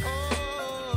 Oh,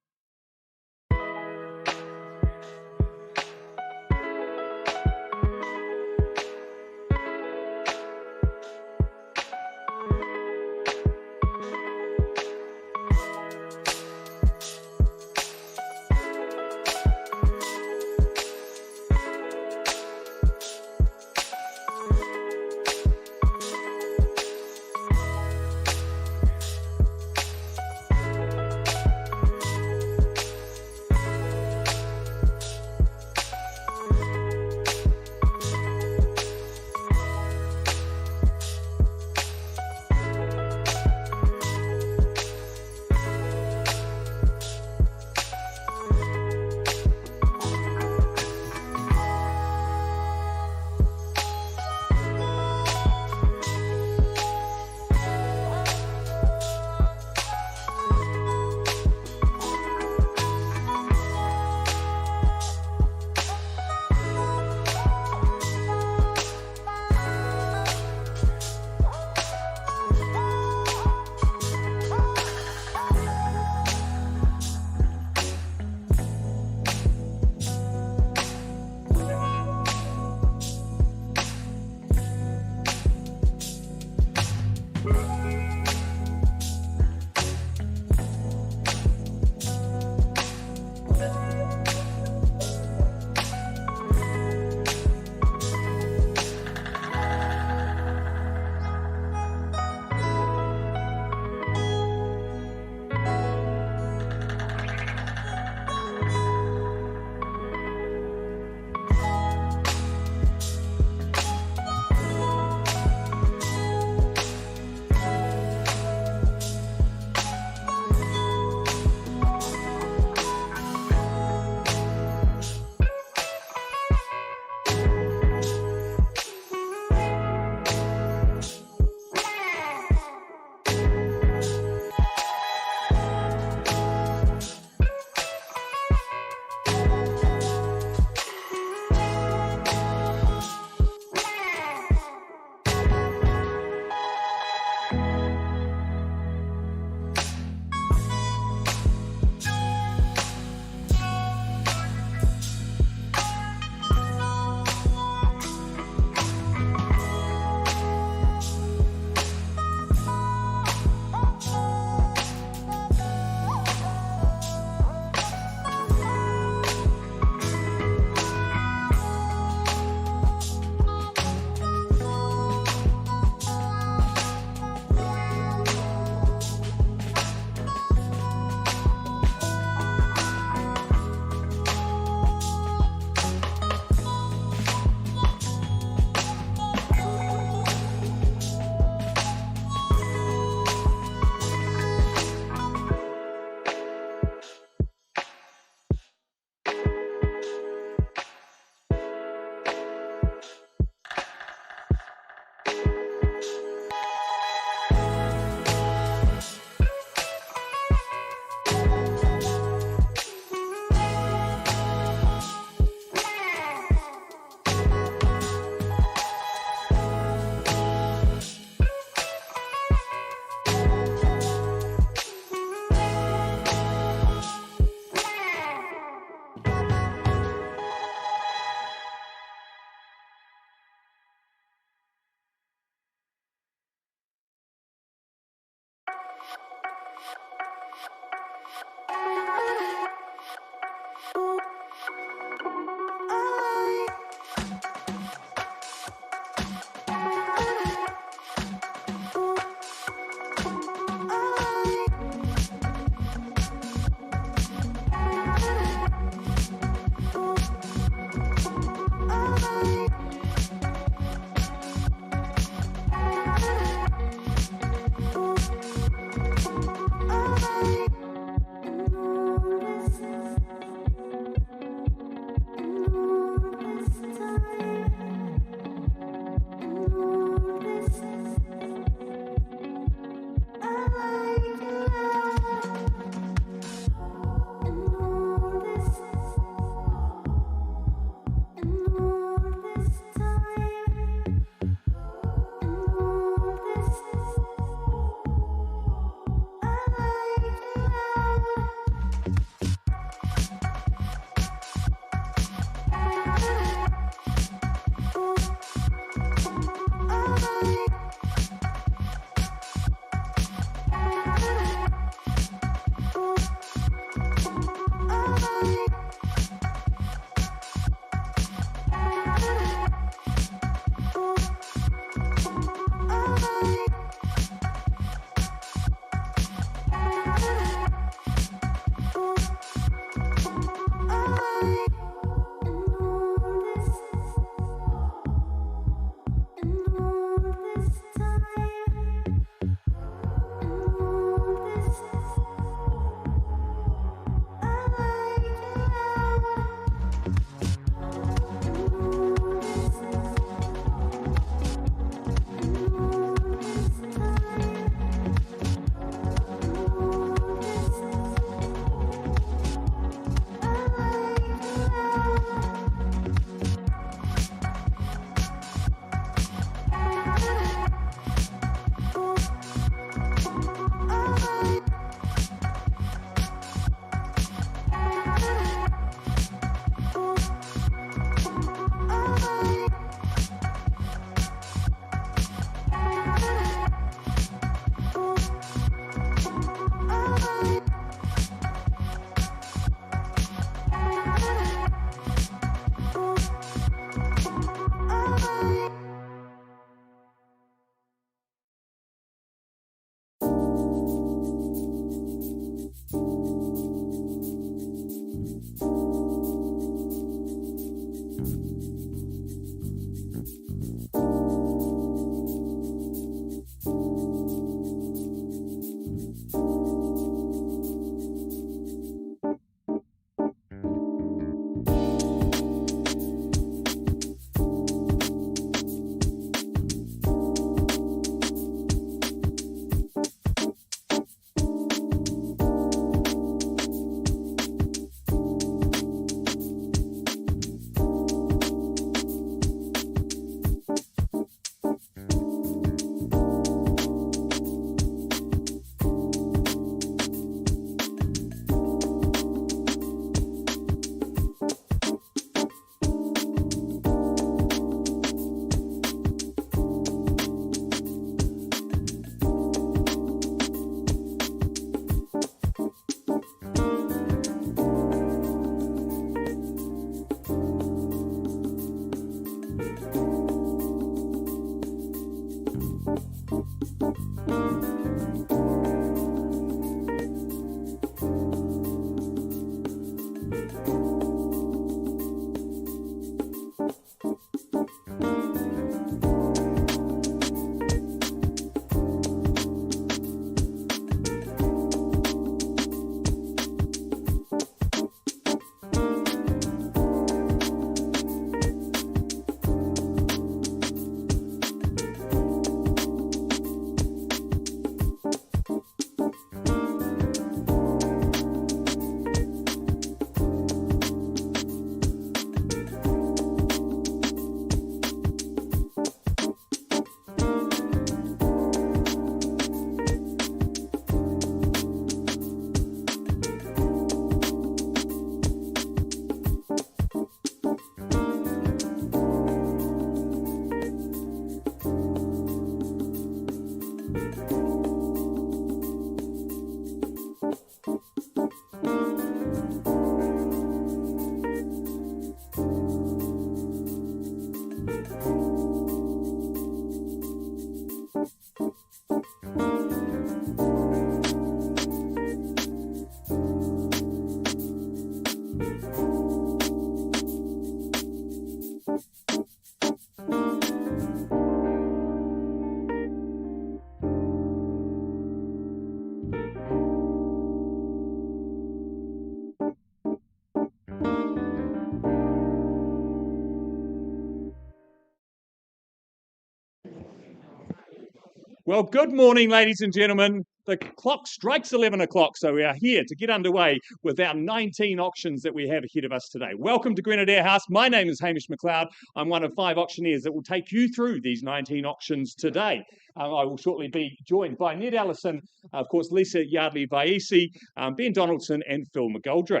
Well, good morning, ladies and gentlemen. The clock strikes 11 o'clock, so we are here to get underway with our 19 auctions that we have ahead of us today. Welcome to Grenadier House. My name is Hamish McLeod. I'm one of 5 auctioneers that will take you through these 19 auctions today. I will shortly be joined by Ned Allison, of course, Lisa Yardley-Vaisi, Ben Donaldson, and Phil McGoldrick.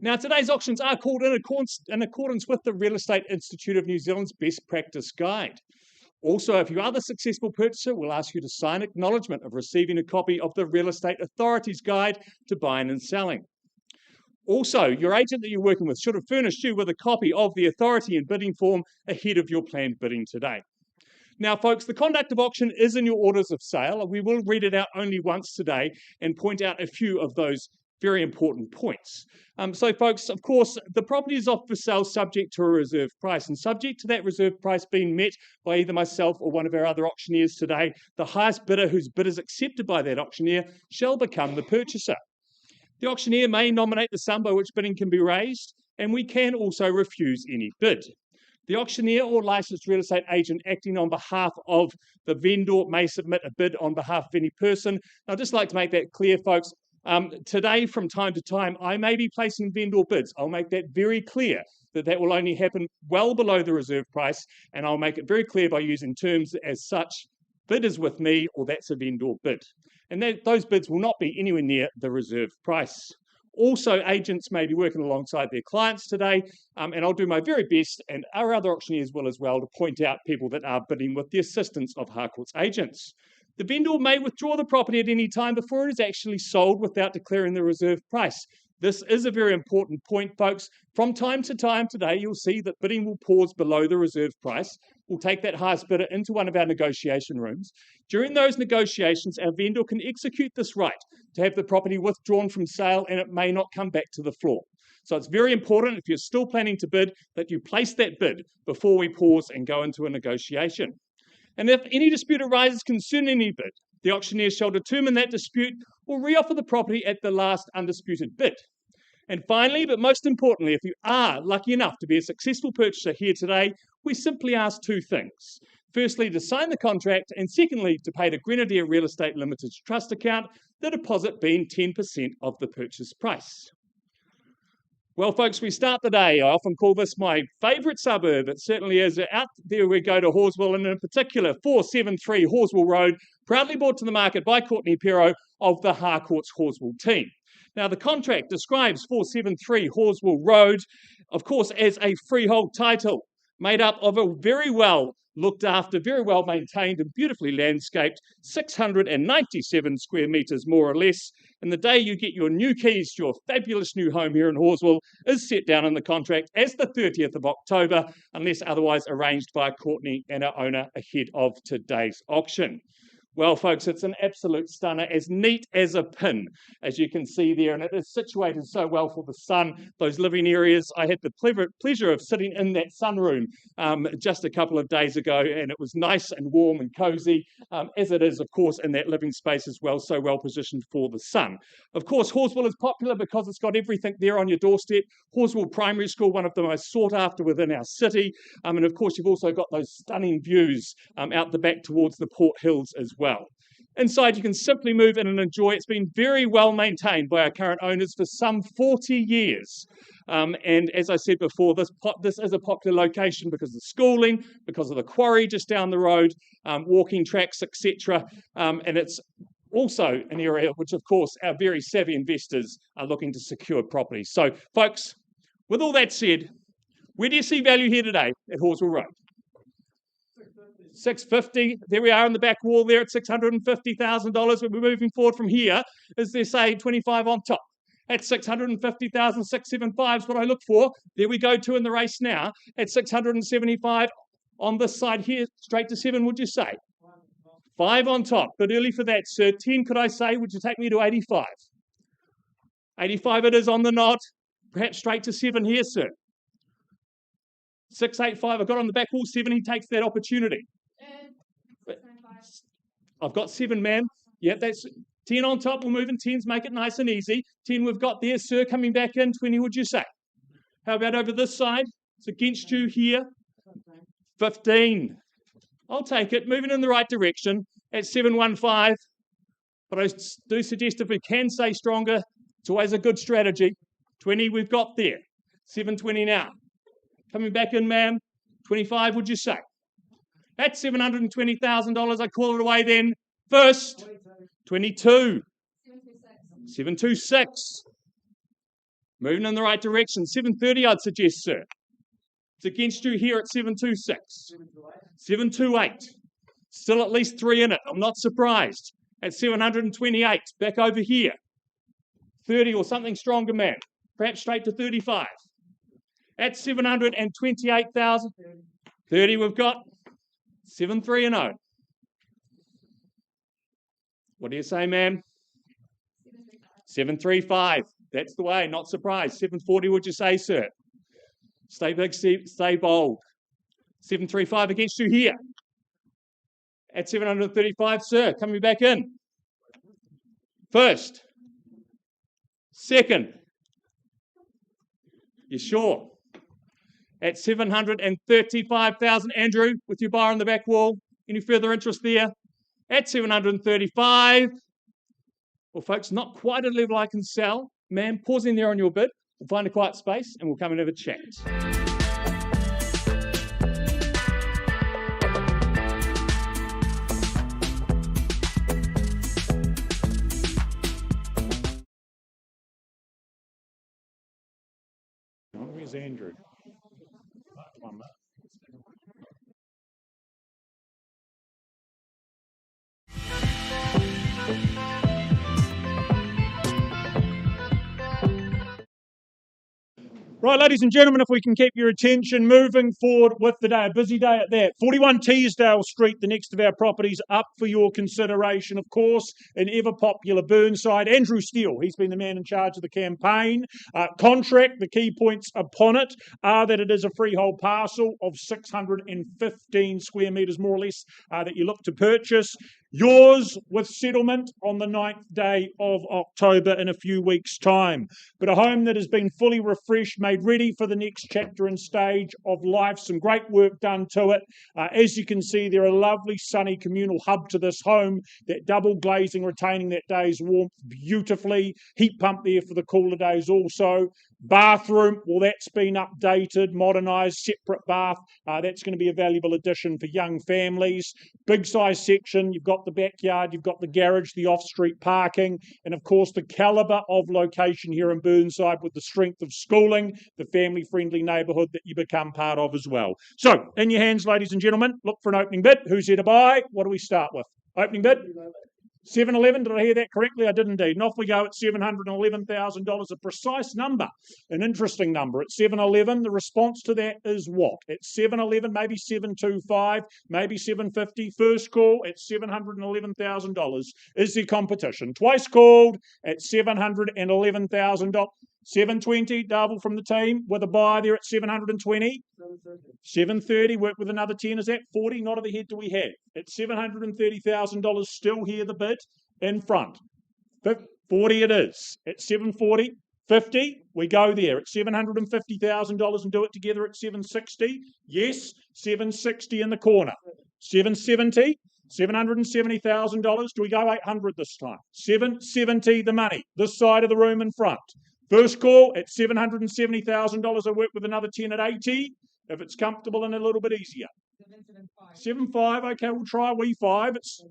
Now, today's auctions are called in accordance with the Real Estate Institute of New Zealand's Best Practice Guide. Also, if you are the successful purchaser, we'll ask you to sign acknowledgement of receiving a copy of the Real Estate Authority's Guide to Buying and Selling. Also, your agent that you're working with should have furnished you with a copy of the authority and bidding form ahead of your planned bidding today. Now, folks, the conduct of auction is in your orders of sale. We will read it out only once today and point out a few of those very important points. So, folks, of course, the property is off for sale subject to a reserve price, and subject to that reserve price being met by either myself or one of our other auctioneers today, the highest bidder whose bid is accepted by that auctioneer shall become the purchaser. The auctioneer may nominate the sum by which bidding can be raised, and we can also refuse any bid. The auctioneer or licensed real estate agent acting on behalf of the vendor may submit a bid on behalf of any person. I'd just like to make that clear, folks. Today, from time to time, I may be placing vendor bids. I'll make that very clear that will only happen well below the reserve price, and I'll make it very clear by using terms as such, bid is with me, or that's a vendor bid. And those bids will not be anywhere near the reserve price. Also, agents may be working alongside their clients today, and I'll do my very best, and our other auctioneers will as well, to point out people that are bidding with the assistance of Harcourt's agents. The vendor may withdraw the property at any time before it is actually sold without declaring the reserve price. This is a very important point, folks. From time to time today, you'll see that bidding will pause below the reserve price. We'll take that highest bidder into one of our negotiation rooms. During those negotiations, our vendor can execute this right to have the property withdrawn from sale, and it may not come back to the floor. So it's very important, if you're still planning to bid, that you place that bid before we pause and go into a negotiation. And if any dispute arises concerning any bid, the auctioneer shall determine that dispute or reoffer the property at the last undisputed bid. And finally, but most importantly, if you are lucky enough to be a successful purchaser here today, we simply ask two things. Firstly, to sign the contract, and secondly, to pay the Grenadier Real Estate Limited Trust account, the deposit being 10% of the purchase price. Well, folks, we start the day. I often call this my favourite suburb. It certainly is. Out there we go to Horswell, and in particular, 473 Horswell Road, proudly brought to the market by Courtney Pero of the Harcourts Horswell team. Now, the contract describes 473 Horswell Road, of course, as a freehold title made up of a very well looked after, very well maintained and beautifully landscaped 697 square metres more or less. And the day you get your new keys to your fabulous new home here in Horswell is set down in the contract as the 30th of October, unless otherwise arranged by Courtney and our owner ahead of today's auction. Well, folks, it's an absolute stunner, as neat as a pin, as you can see there, and it is situated so well for the sun, those living areas. I had the pleasure of sitting in that sunroom just a couple of days ago, and it was nice and warm and cosy, as it is, of course, in that living space as well, so well positioned for the sun. Of course, Horswell is popular because it's got everything there on your doorstep. Horswell Primary School, one of the most sought after within our city, and of course, you've also got those stunning views out the back towards the Port Hills as well. Inside, you can simply move in and enjoy. It's been very well maintained by our current owners for some 40 years. And as I said before, this is a popular location because of the schooling, because of the quarry just down the road, walking tracks, etc. And it's also an area which, of course, our very savvy investors are looking to secure property. So, folks, with all that said, where do you see value here today at Horswell Road? 650. There we are on the back wall there at $650,000. We're moving forward from here. Is there, say, 25 on top? At 650,000, 675 is what I look for. There we go, two in the race now. At 675 on this side here, straight to 7, would you say? 5 on top. Bit early for that, sir. 10, could I say? Would you take me to 85? 85 it is on the nod. Perhaps straight to 7 here, sir. 685, I've got on the back wall 7. He takes that opportunity. I've got 7, ma'am. Yep, that's 10 on top. We're moving 10s, make it nice and easy. 10 we've got there, sir, coming back in. 20, would you say? How about over this side? It's against you here. 15. I'll take it. Moving in the right direction at 715. But I do suggest if we can stay stronger, it's always a good strategy. 20 we've got there. 720 now. Coming back in, ma'am. 25, would you say? At $720,000, I call it away then. First, 22. 726. Moving in the right direction. 730, I'd suggest, sir. It's against you here at 726. 728. Still at least 3 in it. I'm not surprised. At 728. Back over here. 30 or something stronger, ma'am. Perhaps straight to 35. At 728,000. 30 we've got. 7-3 and 0. What do you say, ma'am? 735. That's the way, not surprised. 740, would you say, sir? Stay big, stay bold. 735 against you here. At 735, sir, coming back in. First. Second. You sure? At 735,000, Andrew, with your bar on the back wall. Any further interest there? At 735. Well, folks, not quite a level I can sell. Ma'am, pause in there on your bid. We'll find a quiet space and we'll come and have a chat. Where's Andrew? Right, ladies and gentlemen, if we can keep your attention moving forward with the day, a busy day at that. 41 Teesdale Street, the next of our properties up for your consideration, of course, an ever-popular Burnside. Andrew Steele, he's been the man in charge of the campaign. Contract, the key points upon it are that it is a freehold parcel of 615 square metres, more or less, that you look to purchase. Yours with settlement on the 9th day of October in a few weeks' time. But a home that has been fully refreshed, made ready for the next chapter and stage of life. Some great work done to it. As you can see, there are a lovely sunny communal hub to this home. That double glazing retaining that day's warmth beautifully. Heat pump there for the cooler days also. Bathroom, well, that's been updated, modernised, separate bath. That's going to be a valuable addition for young families. Big size section, you've got the backyard, you've got the garage, the off-street parking, and of course the calibre of location here in Burnside with the strength of schooling, the family-friendly neighbourhood that you become part of as well. So, in your hands, ladies and gentlemen, look for an opening bid. Who's here to buy? What do we start with? Opening bid? 711, did I hear that correctly? I did indeed. And off we go at $711,000, a precise number, an interesting number. At 711, the response to that is what? At 711, maybe 725, maybe 750. First call at $711,000 is the competition. Twice called at $711,000. 720, double from the team with a buy there at 720. 730, work with another 10. Is that 40? Not of the head do we have. At $730,000, still here the bid in front. 40 it is. At 740. 50, we go there at $750,000 and do it together at 760. Yes, 760 in the corner. 770. $770,000. Do we go 800 this time? 770 the money. This side of the room in front. First call at $770,000. I work with another 10 at 80. If it's comfortable and a little bit easier. 7.5. Okay, we'll try We5. It's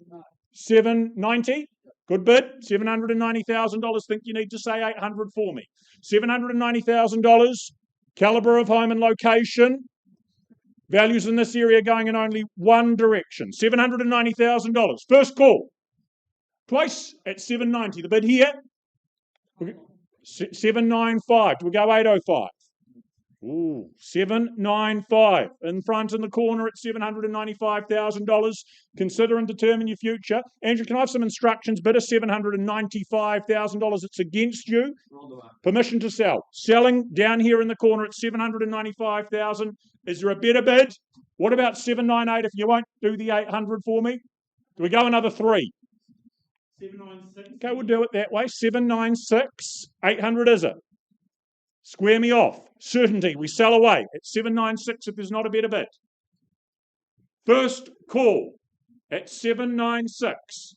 790. Good bid. $790,000. Think you need to say 800 for me. $790,000. Calibre of home and location. Values in this area going in only one direction. $790,000. First call. Twice at 790. The bid here. 795. Do we go 805? Ooh, 795. In front in the corner at $795,000. Consider and determine your future. Andrew, can I have some instructions? Bid of $795,000. It's against you. Permission to sell. Selling down here in the corner at $795,000. Is there a better bid? What about 798 if you won't do the 800 for me? Do we go another 3? 796. Okay, we'll do it that way. 796. 800 is it? Square me off. Certainty. We sell away at 796 if there's not a better bid. First call at 796.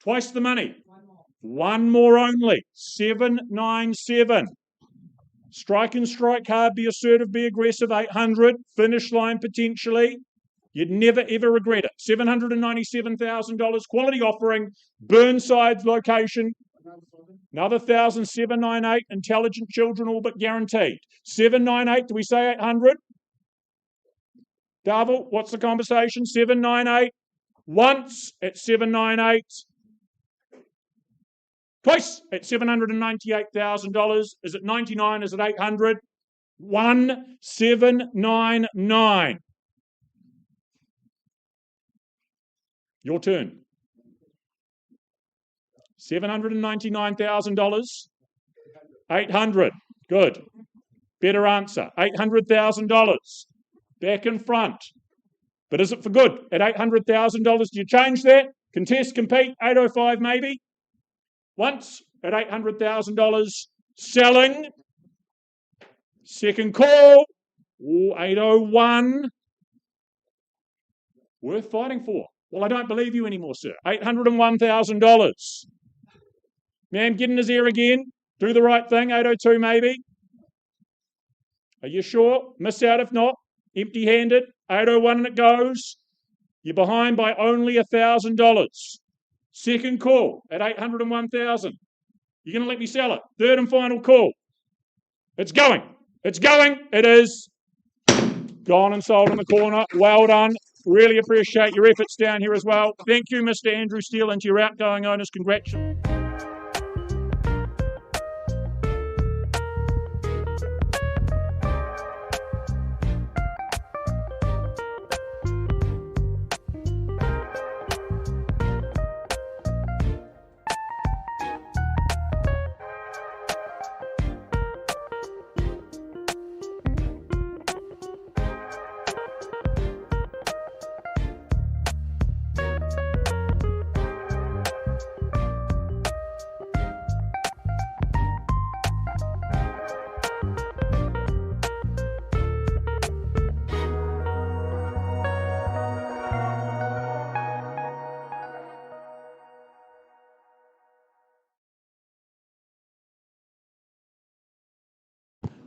Twice the money. One more only. 797. Strike and strike hard. Be assertive. Be aggressive. 800. Finish line potentially. You'd never, ever regret it. $797,000. Quality offering. Burnside's location. Another 1,798. Intelligent children, all but guaranteed. 798. Do we say 800? Double. What's the conversation? 798. Once at 798. Twice at $798,000. Is it 99? Is it 800? 1799. Your turn. $799,000. 800. Good. Better answer. $800,000. Back in front. But is it for good? At $800,000, do you change that? Contest, compete. 805 maybe. Once at $800,000. Selling. Second call. 801. Worth fighting for. Well, I don't believe you anymore, sir. $801,000. Ma'am, get in his ear again. Do the right thing. 802 maybe. Are you sure? Miss out if not. Empty-handed. 801 and it goes. You're behind by only $1,000. Second call at $801,000. You're going to let me sell it. Third and final call. It's going. It's going. It is. Gone and sold in the corner. Well done. Really appreciate your efforts down here as well. Thank you, Mr. Andrew Steele, and to your outgoing owners. Congratulations.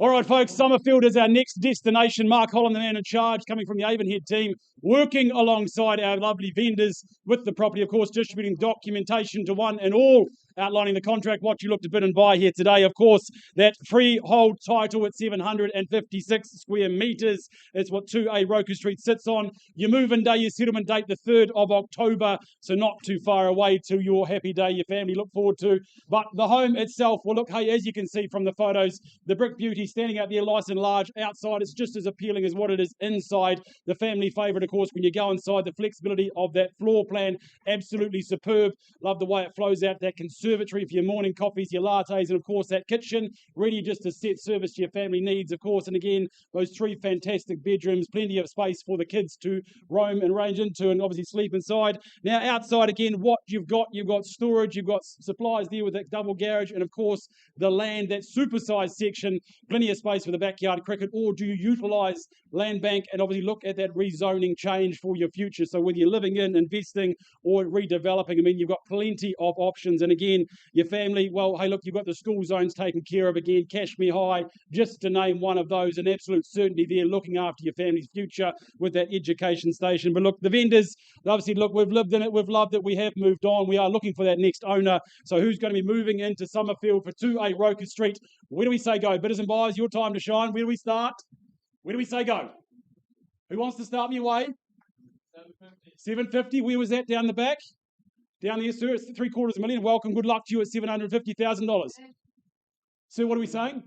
All right, folks, Summerfield is our next destination. Mark Holland, the man in charge, coming from the Avonhead team, working alongside our lovely vendors with the property, of course, distributing documentation to one and all, outlining the contract, what you look to bid and buy here today. Of course, that freehold title at 756 square metres. It's what 2A Roker Street sits on. Your move-in day, your settlement date, the 3rd of October, so not too far away to your happy day your family look forward to. But the home itself, well, look, hey, as you can see from the photos, the brick beauty standing out there nice and large. Outside, it's just as appealing as what it is inside. The family favourite, of course, when you go inside, the flexibility of that floor plan, absolutely superb. Love the way it flows out, that conservatory for your morning coffees, your lattes, and of course that kitchen, ready just to set service to your family needs, of course. And again, those 3 fantastic bedrooms, plenty of space for the kids to roam and range into and obviously sleep inside. Now outside again, what you've got storage, you've got supplies there with that double garage, and of course the land, that supersized section, plenty of space for the backyard cricket. Or do you utilise land bank and obviously look at that rezoning change for your future? So whether you're living in, investing or redeveloping, I mean, you've got plenty of options. And again, your family, well, hey, look, you've got the school zones taken care of. Again, Cashmere High, just to name one of those, an absolute certainty there, looking after your family's future with that education station. But look, the vendors, obviously, look, we've lived in it, we've loved it, we have moved on. We are looking for that next owner. So who's going to be moving into Summerfield for 2A Roker Street? Where do we say go? Bidders and buyers, your time to shine. Where do we start? Where do we say go? Who wants to start me away? 750. Where was that? Down the back? Down there, sir. It's $750,000. Welcome. Good luck to you at $750,000. Sir, what are we saying?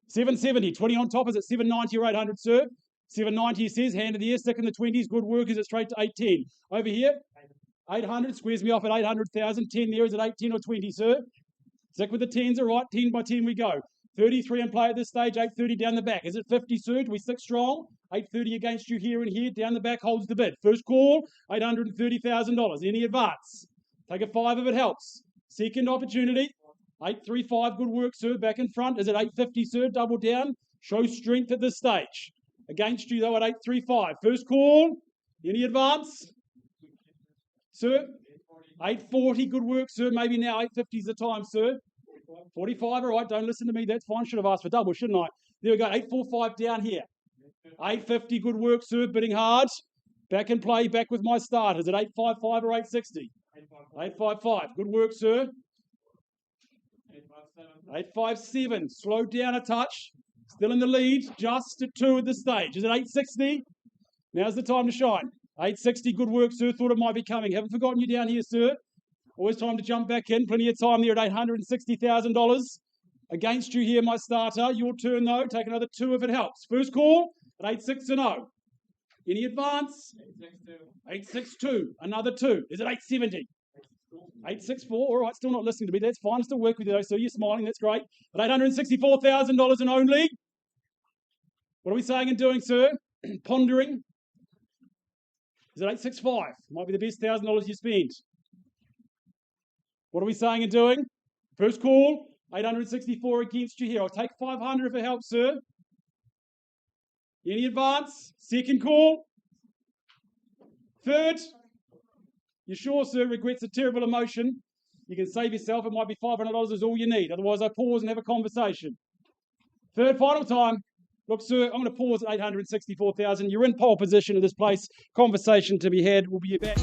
770. 20 on top. Is it 790 or 800, sir? 790, he says. Hand of the year. Stick in the 20s. Good work. Is it straight to 810? Over here? 800. Squares me off at 800,000. 10 there. Is it 810 or 20, sir? Stick with the 10s. All right. 10 by 10 we go. 33 in play at this stage, 830 down the back. Is it 50, sir? Do we stick strong? 830 against you here and here. Down the back holds the bid. First call, $830,000. Any advance? Take a 5 if it helps. Second opportunity, 835. Good work, sir. Back in front. Is it 850, sir? Double down. Show strength at this stage. Against you, though, at 835. First call. Any advance? Sir? 840. Good work, sir. Maybe now 850 is the time, sir. 45, all right, don't listen to me, that's fine. Should have asked for double, shouldn't I? There we go, 845 down here. 850, good work, sir, bidding hard. Back in play, back with my starters at 855 or 860? 855, good work, sir. 857, slowed down a touch. Still in the lead, just at 2 at this stage. Is it 860? Now's the time to shine. 860, good work, sir. Thought it might be coming. Haven't forgotten you down here, sir. Always time to jump back in. Plenty of time there at $860,000. Against you here, my starter. Your turn, though. Take another 2 if it helps. First call at 860. Any advance? 862. Another 2. Is it 870? 864. All right, still not listening to me. That's fine. I still work with you, though, so you're smiling. That's great. At $864,000 and only. What are we saying and doing, sir? Pondering. Is it 865? Might be the best $1,000 you spent. What are we saying and doing? First call, 864 against you here. I'll take 500 if it helps, sir. Any advance? Second call. Third. You sure, sir? Regret's a terrible emotion. You can save yourself. It might be $500 is all you need. Otherwise, I pause and have a conversation. Third, final time. Look, sir, I'm going to pause at 864,000. You're in pole position in this place. Conversation to be had. We'll be back.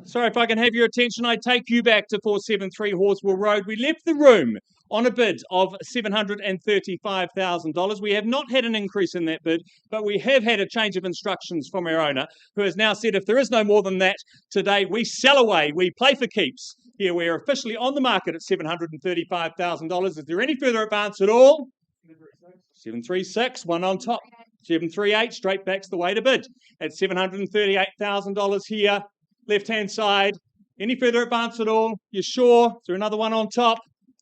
Sorry, if I can have your attention, I take you back to 473 Horswell Road. We left the room on a bid of $735,000. We have not had an increase in that bid, but we have had a change of instructions from our owner, who has now said if there is no more than that today, we sell away, we play for keeps. Here we are officially on the market at $735,000. Is there any further advance at all? 736, one on top. 738, straight back's the way to bid. At $738,000 here, left-hand side. Any further advance at all? You sure? Is there another one on top?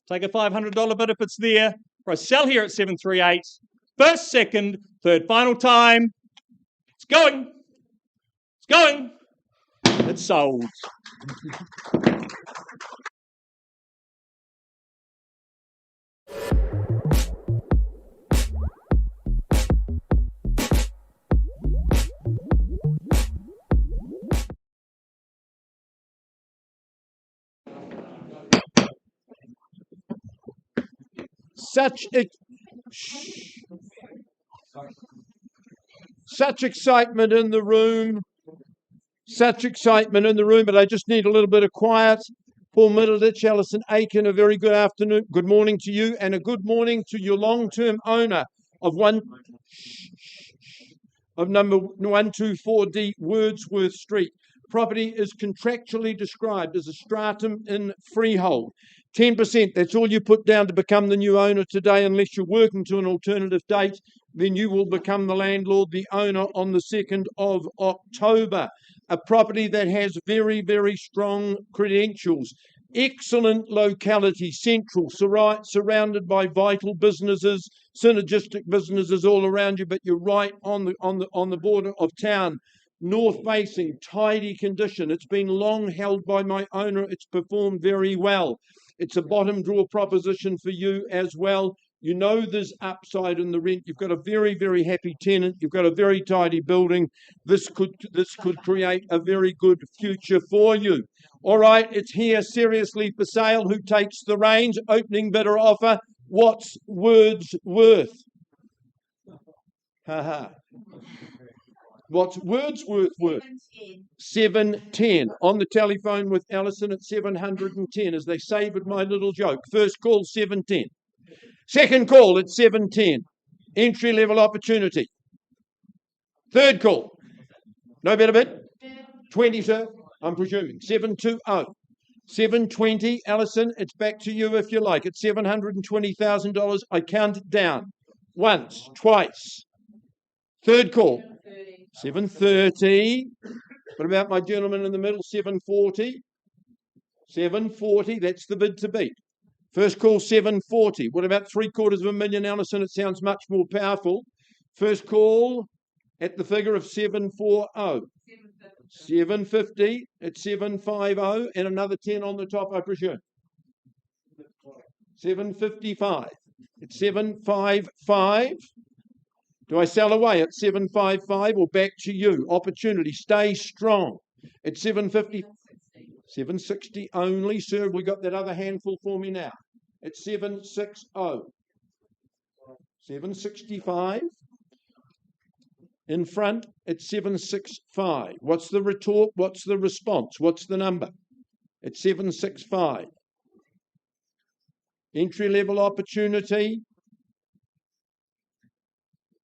Take a $500 bid if it's there. Or I sell here at 738. First, second, third, final time. It's going. It's going. It's sold. Such excitement in the room. Such excitement in the room, but I just need a little bit of quiet. Paul Middleditch, Alison Aiken, a very good afternoon. Good morning to you, and a good morning to your long-term owner of number 124D Wordsworth Street. Property is contractually described as a stratum in freehold. 10%, that's all you put down to become the new owner today, unless you're working to an alternative date. Then you will become the landlord, the owner, on the 2nd of October. A property that has very, very strong credentials. Excellent locality, central, surrounded by vital businesses, synergistic businesses all around you, but you're right on the border of town. North facing, tidy condition. It's been long held by my owner. It's performed very well. It's a bottom drawer proposition for you as well. You know there's upside in the rent. You've got a very, very happy tenant. You've got a very tidy building. This could create a very good future for you. All right, it's here seriously for sale. Who takes the reins? Opening bidder offer. What's Wordsworth? Ha ha. What's Wordsworth worth? 710. On the telephone with Alison at 710, as they say with my little joke. First call, 710. Second call at 710. Entry level opportunity. Third call. No better bid? 20, sir. I'm presuming. 720. 720. Alison, it's back to you if you like. It's $720,000. I count it down. Once, twice. Third call. 730. What about my gentleman in the middle? 740. 740. That's the bid to beat. First call, 740. What about $750,000, Alison? It sounds much more powerful. First call at the figure of 740. 750 at 750 and another 10 on the top, I presume. 755. At 755. Do I sell away at 755 or back to you? Opportunity. Stay strong. At 750. 760 only, sir. Have we got that other handful for me now? At 760. 765. In front at 765. What's the retort? What's the response? What's the number? At 765. Entry level opportunity.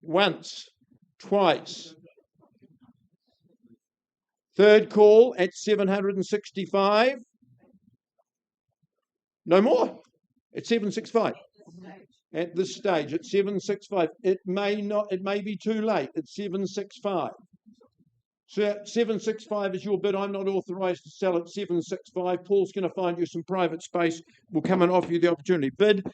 Once, twice. Third call at 765. No more. At 765. At this stage, at 765. It may be too late. At 765. So 765 is your bid. I'm not authorised to sell at 765. Paul's going to find you some private space. We'll come and offer you the opportunity. Bid.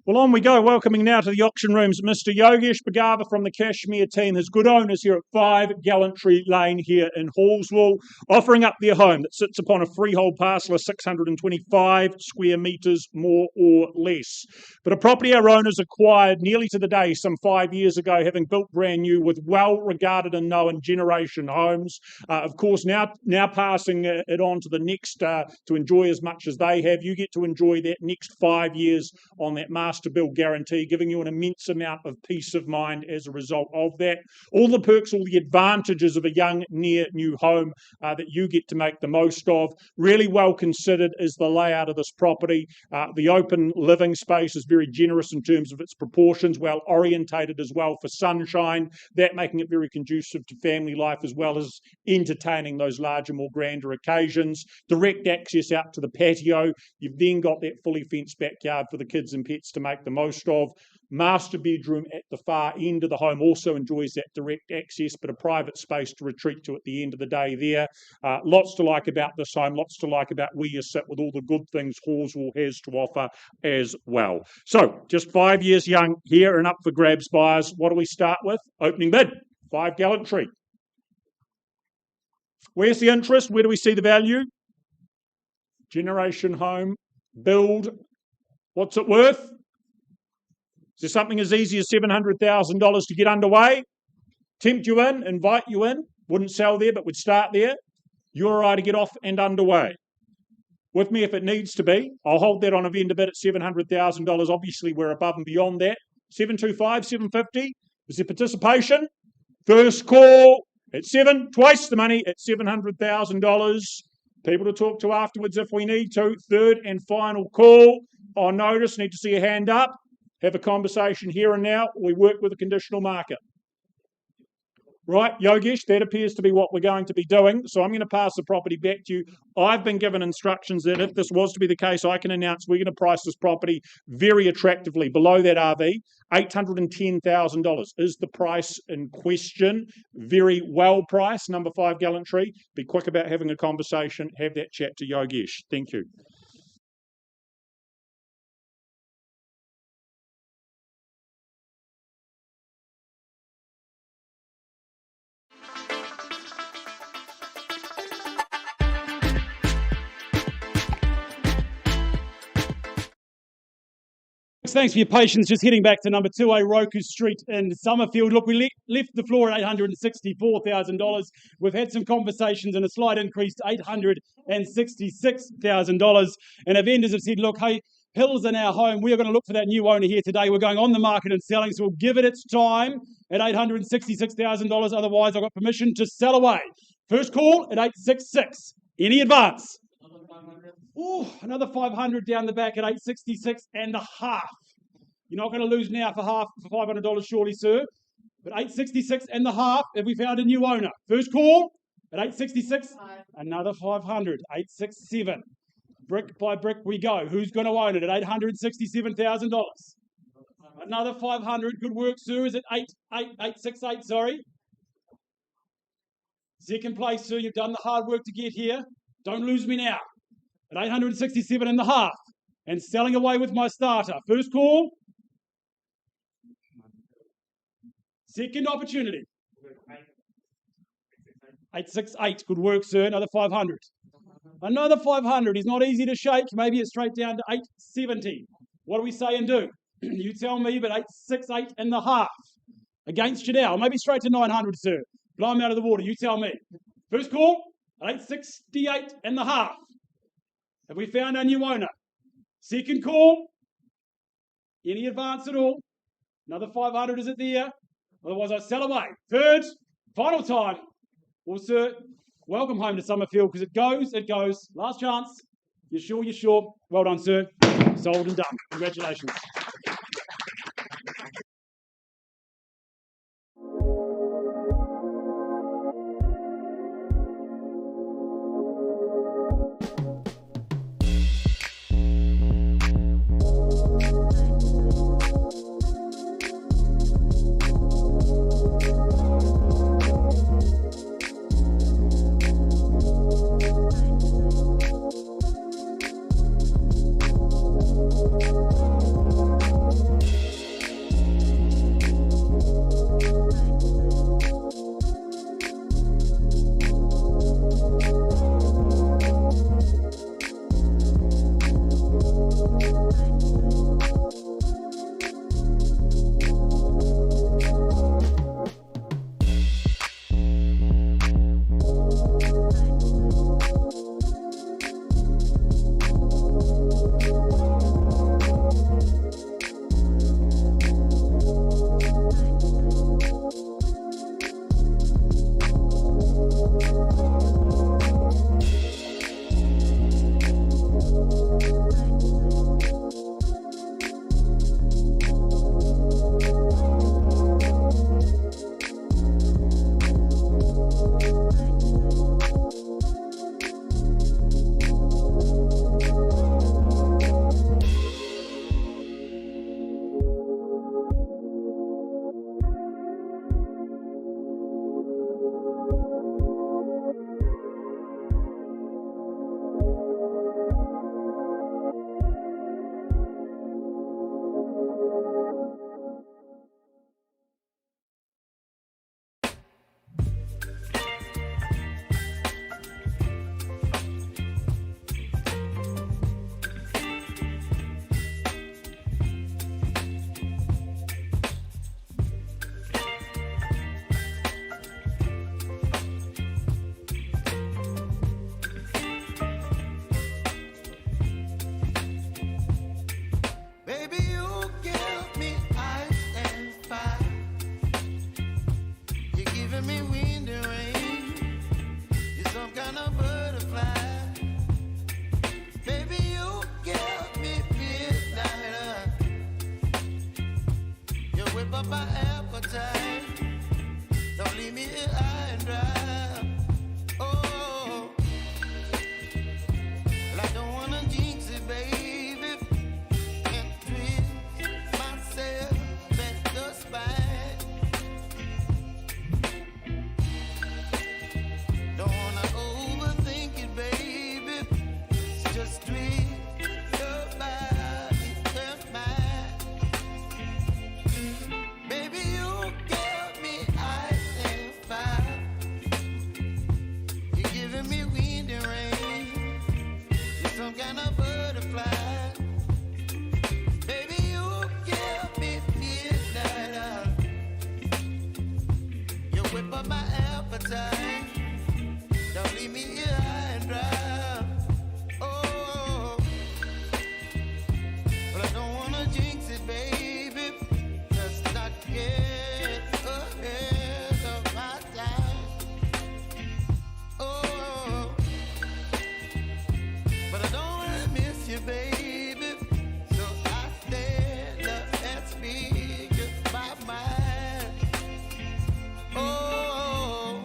Well, on we go. Welcoming now to the auction rooms, Mr. Yogesh Bhagava from the Kashmir team, his good owners here at 5 Gallantry Lane here in Hallswell, offering up their home that sits upon a freehold parcel of 625 square metres, more or less. But a property our owners acquired nearly to the day some 5 years ago, having built brand new with well-regarded and known Generation Homes. Of course, now passing it on to the next to enjoy as much as they have. You get to enjoy that next 5 years on that master build guarantee, giving you an immense amount of peace of mind as a result of that. All the perks, all the advantages of a young, near new home that you get to make the most of. Really well considered is the layout of this property. The open living space is very generous in terms of its proportions, well orientated as well for sunshine, that making it very conducive to family life as well as entertaining those larger, more grander occasions. Direct access out to the patio. You've then got that fully fenced backyard for the kids and pets to make the most of. Master bedroom at the far end of the home also enjoys that direct access, but a private space to retreat to at the end of the day there. Lots to like about this home, lots to like about where you sit with all the good things Hallswell has to offer as well. So, just 5 years young here and up for grabs, buyers. What do we start with? Opening bid, 5 Gallantry. Where's the interest? Where do we see the value? Generation Home, build. What's it worth? Is there something as easy as $700,000 to get underway? Tempt you in, invite you in, wouldn't sell there, but would start there. You're all right to get off and underway. With me if it needs to be. I'll hold that on a vendor bid at $700,000. Obviously, we're above and beyond that. 725, 750. Is there participation? First call at 7, twice the money at $700,000. People to talk to afterwards if we need to. Third and final call. On notice, need to see a hand up. Have a conversation here and now. We work with a conditional market. Right, Yogesh, that appears to be what we're going to be doing. So I'm going to pass the property back to you. I've been given instructions that if this was to be the case, I can announce we're going to price this property very attractively below that RV. $810,000 is the price in question. Very well priced, number 5 Gallantry. Be quick about having a conversation. Have that chat to Yogesh. Thank you. Thanks for your patience. Just heading back to number 2A Roku Street in Summerfield. Look, we left the floor at $864,000. We've had some conversations and a slight increase to $866,000. And our vendors have said, look, hey, Hills in our home. We are going to look for that new owner here today. We're going on the market and selling, so we'll give it its time at $866,000. Otherwise, I've got permission to sell away. First call at 866. Any advance? Oh, another 500 down the back at 866 and a half. You're not going to lose now for $500 surely, sir. But 866 and a half, have we found a new owner? First call at 866, another 500, 867. Brick by brick we go. Who's going to own it at $867,000? Another 500. Good work, sir. Is it 868? Sorry. Second place, sir. You've done the hard work to get here. Don't lose me now. At 867 and a half. And selling away with my starter. First call. Second opportunity. 868. Good work, sir. Another 500. Another 500. He's not easy to shake. Maybe it's straight down to 870. What do we say and do? You tell me, but 868 and a half. Against Janelle. Maybe straight to 900, sir. Blow him out of the water. You tell me. First call. 868 and a half. Have we found our new owner? Second call. Any advance at all? Another 500, is it there? Otherwise, I sell away. Third, final time. Well, sir, welcome home to Summerfield, because it goes, it goes. Last chance. You're sure, you're sure. Well done, sir. Sold and done. Congratulations. whip up my appetite. Don't leave me here high and dry. Oh, but I don't wanna jinx it, baby. Just not get ahead of my time. Oh, but I don't wanna miss you, baby. So I stand up and speak just my mind. Oh.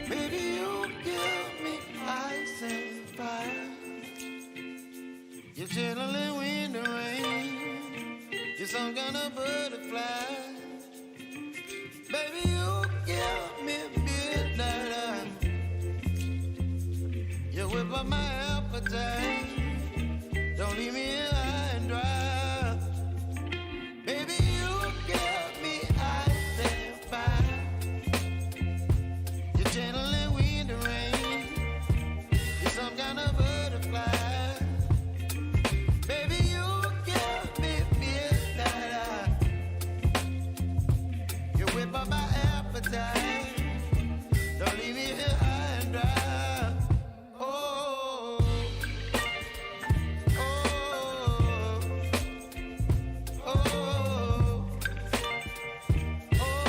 Baby, you give me ice and fire. You're chilling wind and rain. You're some kind of butterfly. Baby, you give me midnight oil. You whip up my appetite. Don't leave me here high and dry. Baby, you give me ice and fire. You're channeling wind and rain. You're some kind of butterfly. Baby, you give me midnight oil. You whip up my appetite. Don't leave me here high and dry. Oh, oh, oh, oh,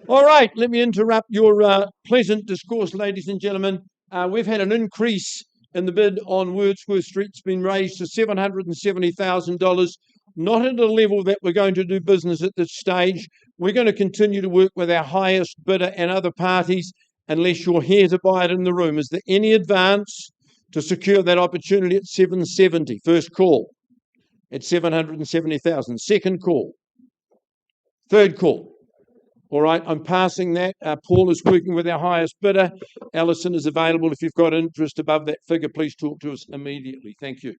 All right, let me interrupt your pleasant discourse, ladies and gentlemen. We've had an increase in the bid on Wordsworth Street. It's been raised to $770,000, not at a level that we're going to do business at this stage. We're going to continue to work with our highest bidder and other parties unless you're here to buy it in the room. Is there any advance to secure that opportunity at 770? First call. at 770,000. Second call. Third call. All right, I'm passing that. Paul is working with our highest bidder. Alison is available. If you've got interest above that figure, please talk to us immediately. Thank you.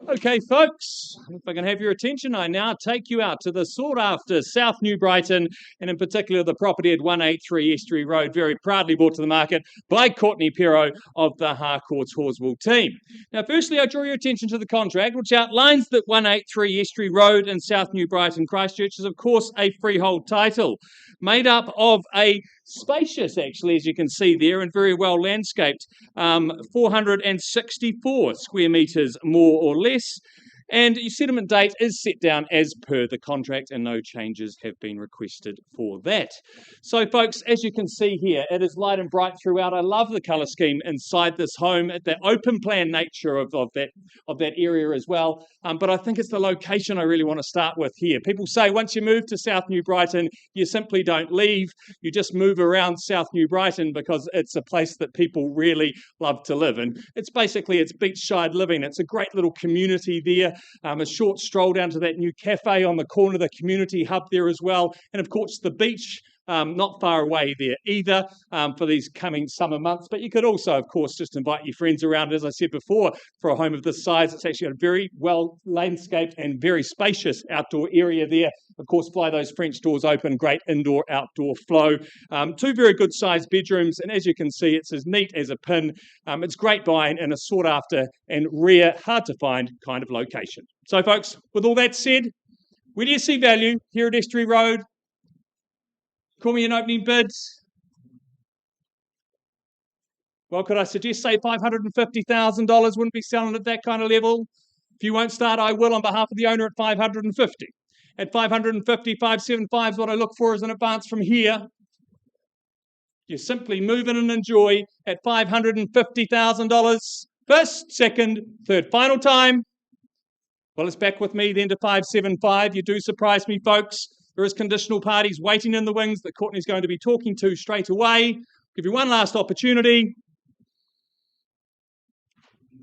Okay, folks, if I can have your attention, I now take you out to the sought-after South New Brighton, and in particular the property at 183 Estuary Road, very proudly brought to the market by Courtney Pero of the Harcourts Horswell team. Now, firstly, I draw your attention to the contract, which outlines that 183 Estuary Road in South New Brighton, Christchurch, is of course a freehold title, made up of a spacious, actually, as you can see there, and very well landscaped, 464 square metres more or less. And your settlement date is set down as per the contract, and no changes have been requested for that. So, folks, as you can see here, it is light and bright throughout. I love the colour scheme inside this home, the open plan nature of that area as well. But I think it's the location I really want to start with here. People say once you move to South New Brighton, you simply don't leave. You just move around South New Brighton because it's a place that people really love to live. And it's beachside living. It's a great little community there. A short stroll down to that new cafe on the corner of the community hub there as well. And of course, the beach not far away there either for these coming summer months. But you could also, of course, just invite your friends around. As I said before, for a home of this size, it's actually a very well landscaped and very spacious outdoor area there. Of course, fly those French doors open, great indoor-outdoor flow. Two very good sized bedrooms, and as you can see, it's as neat as a pin. It's great buying in a sought-after and rare, hard-to-find kind of location. So, folks, with all that said, where do you see value here at Estuary Road? Call me an opening bid. Well, could I suggest, say, $550,000 wouldn't be selling at that kind of level? If you won't start, I will on behalf of the owner at $550,000. At $550,000, $575,000 is what I look for as an advance from here. You simply move in and enjoy at $550,000. First, second, third, final time. Well, it's back with me then to $575,000. You do surprise me, folks. There is conditional parties waiting in the wings that Courtney's going to be talking to straight away. Give you one last opportunity.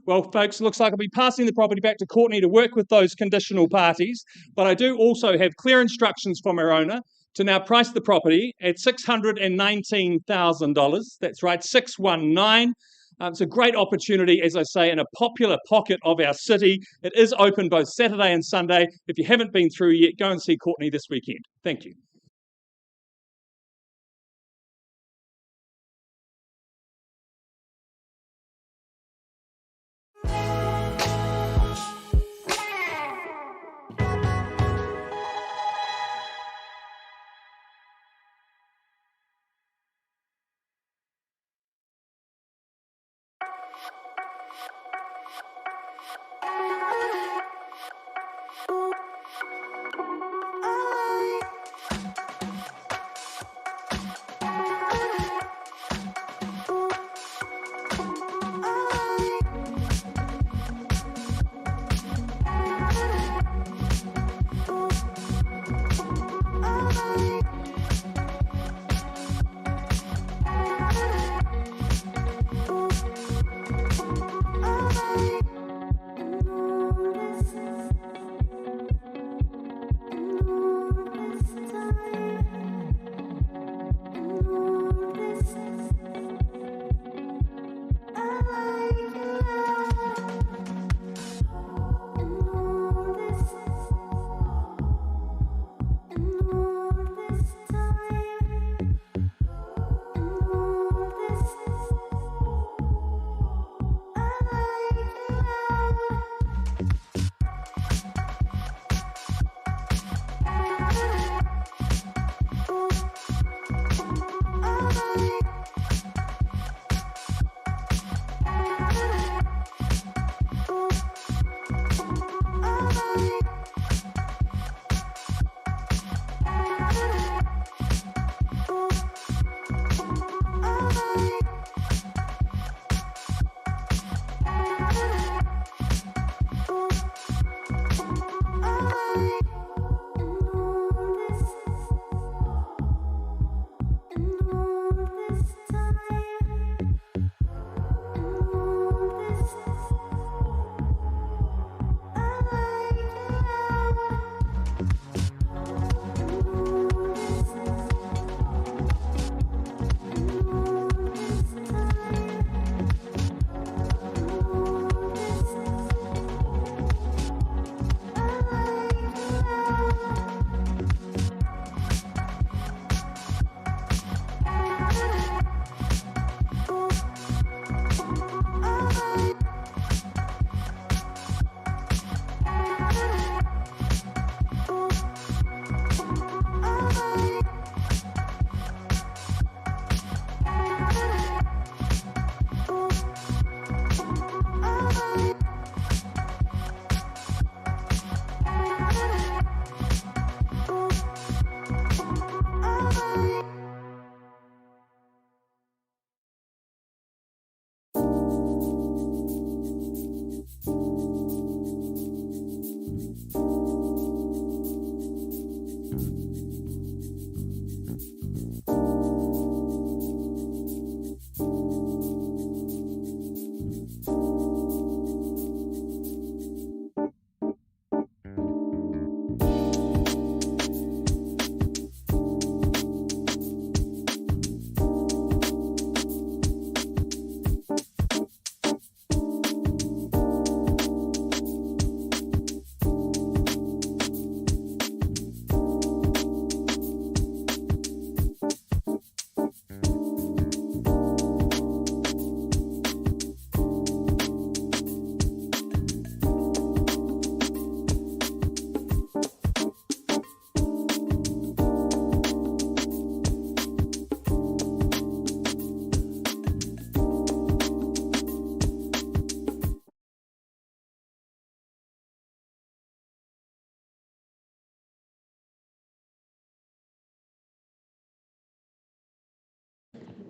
Well, folks, looks like I'll be passing the property back to Courtney to work with those conditional parties. But I do also have clear instructions from our owner to now price the property at $619,000. That's right, 619. It's a great opportunity, as I say, in a popular pocket of our city. It is open both Saturday and Sunday. If you haven't been through yet, go and see Courtney this weekend. Thank you.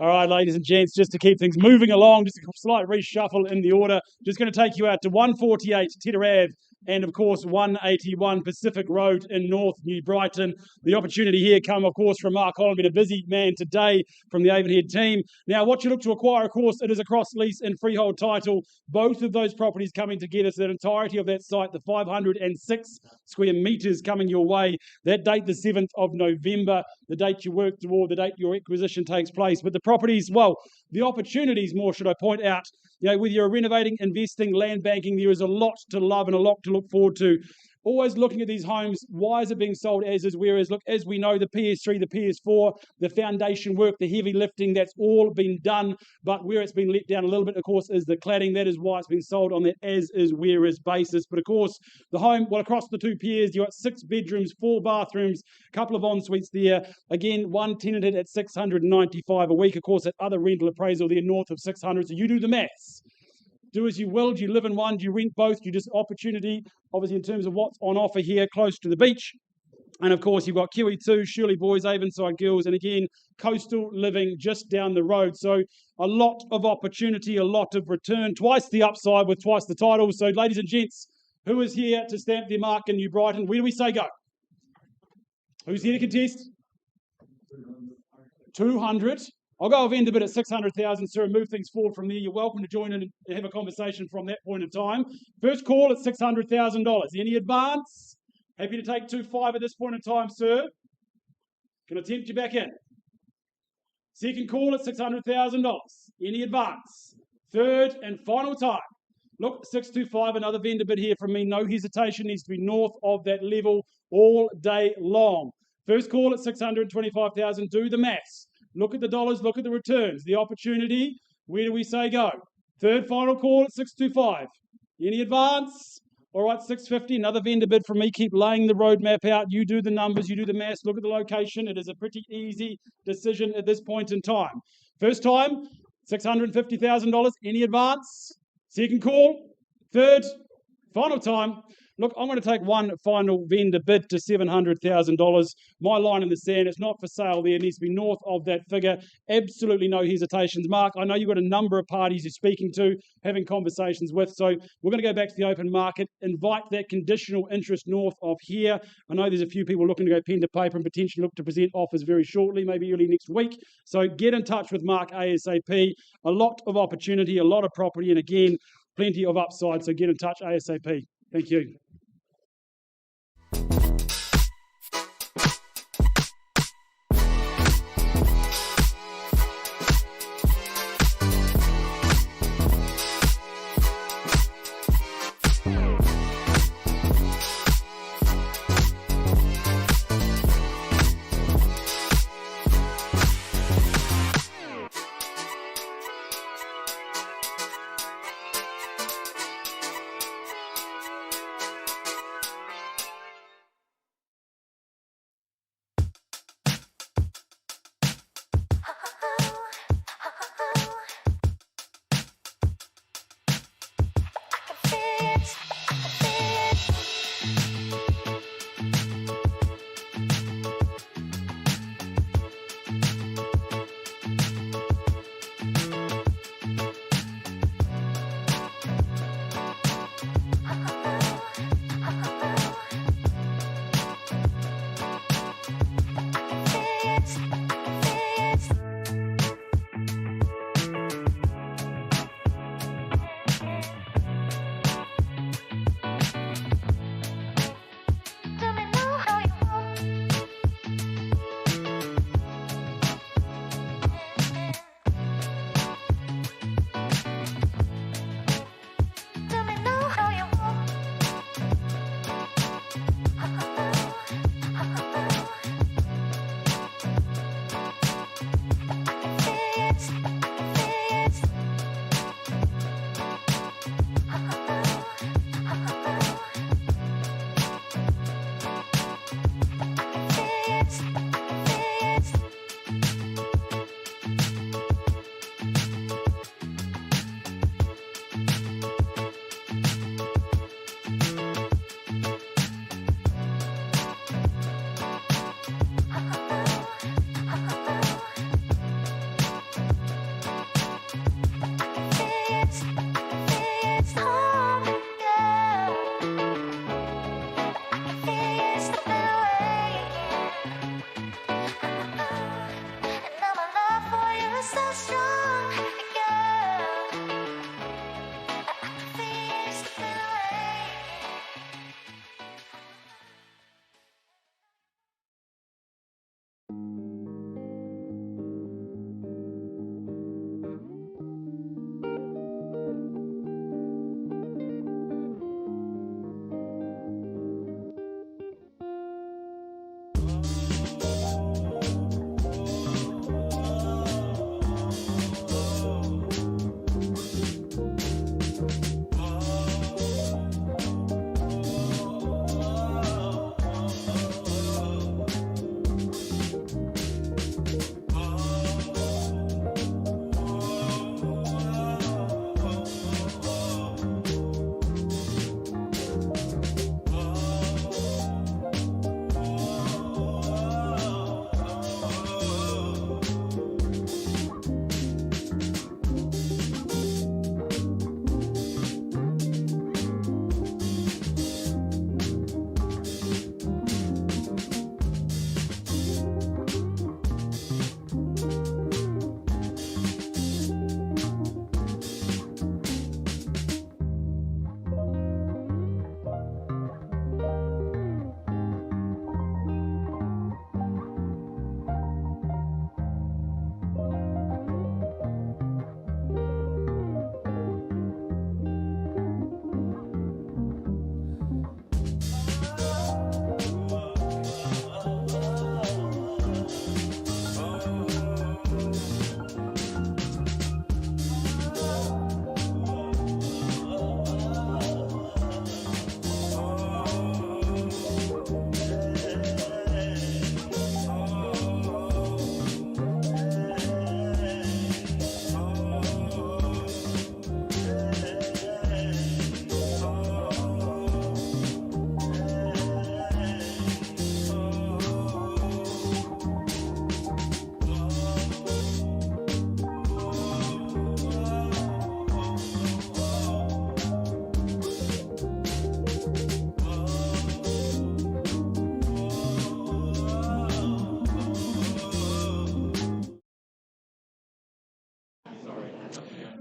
All right, ladies and gents, just to keep things moving along, just a slight reshuffle in the order. Just going to take you out to 148 Tedder Ave and, of course, 181 Pacific Road in North New Brighton. The opportunity here come, of course, from Mark Holland, been a busy man today from the Avonhead team. Now, what you look to acquire, of course, it is a cross-lease and freehold title. Both of those properties coming together, so the entirety of that site, the 506 square metres coming your way. That date, the 7th of November, the date you work toward, the date your acquisition takes place. But the properties, well, the opportunities more, should I point out, whether you're renovating, investing, land banking, there is a lot to love and a lot to look forward to. Always looking at these homes, why is it being sold as is, whereas, look, as we know, the PS3, the PS4, the foundation work, the heavy lifting, that's all been done, but where it's been let down a little bit, of course, is the cladding. That is why it's been sold on that as is, where is basis. But, of course, the home, well, across the two piers, you've got 6 bedrooms, 4 bathrooms, a couple of en-suites there. Again, one tenanted at $695 a week. Of course, that other rental appraisal there north of $600, so you do the maths. Do as you will. Do you live in one? Do you rent both? Do you just opportunity, obviously, in terms of what's on offer here, close to the beach? And, of course, you've got QE2, Shirley Boys, Avonside Girls, and, again, coastal living just down the road. So a lot of opportunity, a lot of return, twice the upside with twice the title. So, ladies and gents, who is here to stamp their mark in New Brighton? Where do we say go? Who's here to contest? 200. I'll go a vendor bid at 600,000, sir, and move things forward from there. You're welcome to join in and have a conversation from that point in time. First call at $600,000. Any advance? Happy to take 2.5 at this point in time, sir. Can I tempt you back in? Second call at $600,000. Any advance? Third and final time. Look, 625, another vendor bid here from me. No hesitation, needs to be north of that level all day long. First call at 625,000. Do the maths. Look at the dollars, look at the returns, the opportunity. Where do we say go? Third final call at 625. Any advance? All right, 650, another vendor bid from me. Keep laying the roadmap out. You do the numbers, you do the maths, look at the location. It is a pretty easy decision at this point in time. First time, $650,000. Any advance? Second call. Third, final time. Look, I'm going to take one final vendor bid to $700,000. My line in the sand, it's not for sale there. It needs to be north of that figure. Absolutely no hesitations. Mark, I know you've got a number of parties you're speaking to, having conversations with. So we're going to go back to the open market, invite that conditional interest north of here. I know there's a few people looking to go pen to paper and potentially look to present offers very shortly, maybe early next week. So get in touch with Mark ASAP. A lot of opportunity, a lot of property, and again, plenty of upside. So get in touch ASAP. Thank you.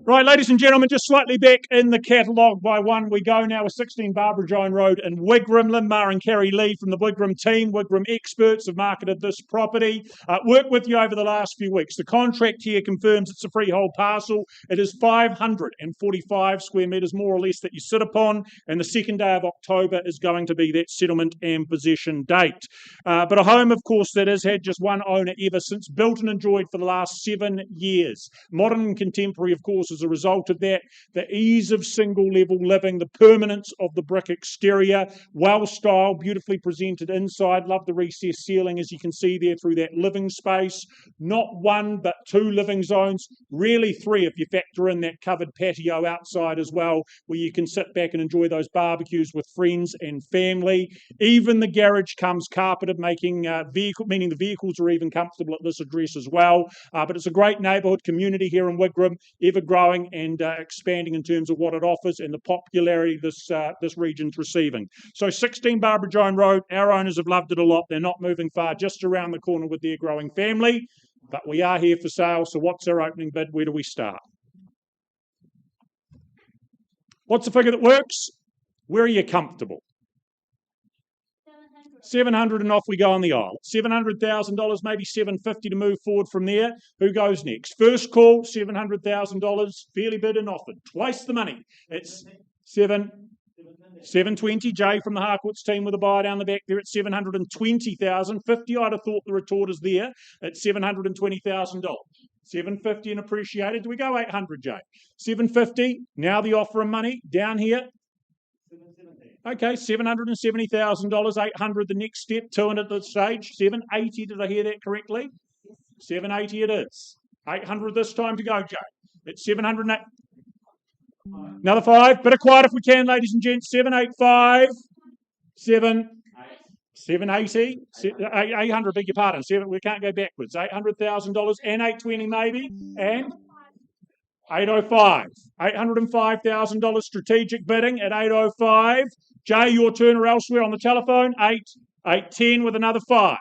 Right, ladies and gentlemen, just slightly back in the catalogue by one we go now with 16 Barbara Joan Road in Wigram. Linmar and Kerry Lee from the Wigram team, Wigram experts, have marketed this property. Worked with you over the last few weeks. The contract here confirms it's a freehold parcel. It is 545 square metres, more or less, that you sit upon, and the second day of October is going to be that settlement and possession date. But a home, of course, that has had just one owner ever since, built and enjoyed for the last 7 years. Modern and contemporary, of course, as a result of that, the ease of single-level living, the permanence of the brick exterior, well-styled, beautifully presented inside. Love the recessed ceiling, as you can see there through that living space. Not one, but 2 living zones, really 3 if you factor in that covered patio outside as well, where you can sit back and enjoy those barbecues with friends and family. Even the garage comes carpeted, meaning the vehicles are even comfortable at this address as well. But it's a great neighbourhood community here in Wigram, ever growing and expanding in terms of what it offers and the popularity this region's receiving. So 16 Barbara Joan Road, our owners have loved it a lot. They're not moving far, just around the corner with their growing family. But we are here for sale, so what's our opening bid? Where do we start? What's the figure that works? Where are you comfortable? 700 and off we go on the aisle. $700,000, maybe $750 to move forward from there. Who goes next? First call, $700,000, fairly bid and offered. Twice the money. It's 720. Jay from the Harcourts team with a buy down the back there at $720,000. 50, I'd have thought the retort is there at $720,000. 750 and appreciated. Do we go 800, Jay? 750. Now the offer of money down here. Okay, $770,000, 800 the next step, 200 at the stage, 780, did I hear that correctly? 780 it is. 800 this time to go, Joe. It's 708. Another 5, bit of quiet if we can, ladies and gents. 785, 780, 800, beg your pardon, we can't go backwards. $800,000 and 820 maybe, and 805. $805,000 strategic bidding at 805. Jay, your turn or elsewhere on the telephone. 810 with another 5.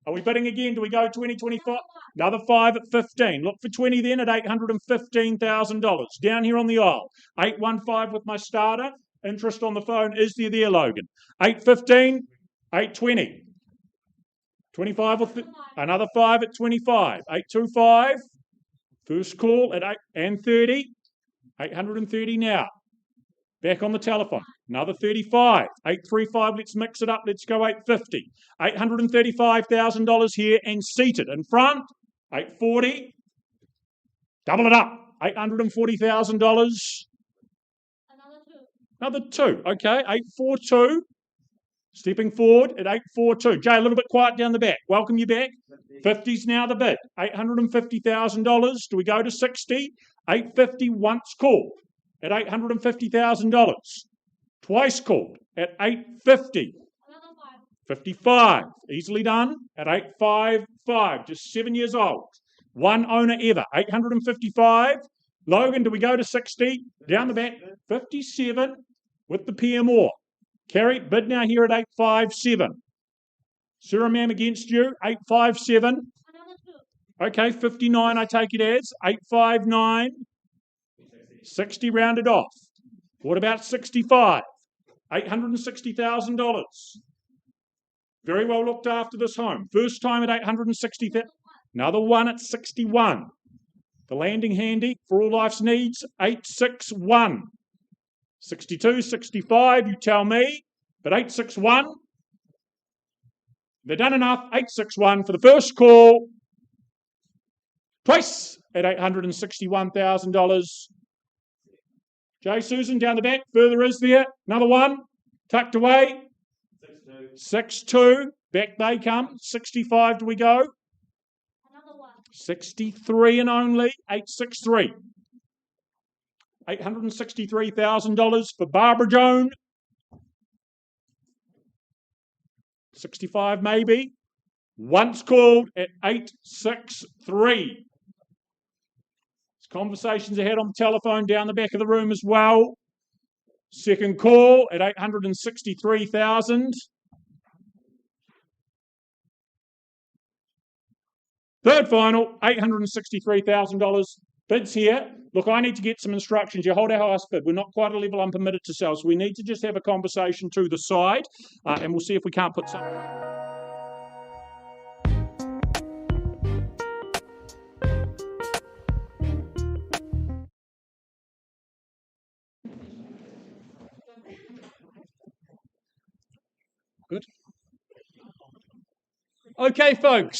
Are we bidding again? Do we go 20, 25? Another 5 at 15. Look for 20 then at $815,000. Down here on the aisle. 815 with my starter. Interest on the phone. Is there, Logan? 815, 820. 25 with another 5 at 25. 825. First call at 8 and 30. 830 now. Back on the telephone. Another 35. 835. Let's mix it up. Let's go 850. $835,000 here and seated in front. 840. Double it up. $840,000. Another 2. Okay. 842. Stepping forward at 842. Jay, a little bit quiet down the back. Welcome you back. 50's now the bid. $850,000. Do we go to 60? 850 once called at $850,000. Twice called at 850. 55. Easily done at 855. Just 7 years old. One owner ever. 855. Logan, do we go to 60? Down the back. 57 with the PM-OR. Kerry, bid now here at 857. Suramam against you, 857. Okay, 59 I take it as. 859. 60 rounded off. What about 65? $860,000. Very well looked after this home. First time at 860,000. Another one at 61. The landing handy for all life's needs, 861. 62, 65, you tell me, but 861. They've done enough, 861 for the first call. Twice at $861,000. Jay, Susan, down the back, further is there. Another one, tucked away. 6-2, back they come. 65 do we go? 63 and only, 863. $863,000 for Barbara Joan. 65 maybe. Once called at 863. Conversations ahead on the telephone down the back of the room as well. Second call at 863,000. Third final, $863,000. Bids here. Look, I need to get some instructions. You hold our highest bid. We're not quite a level I'm permitted to sell, so we need to just have a conversation to the side, and we'll see if we can't put some. Good. Okay, folks,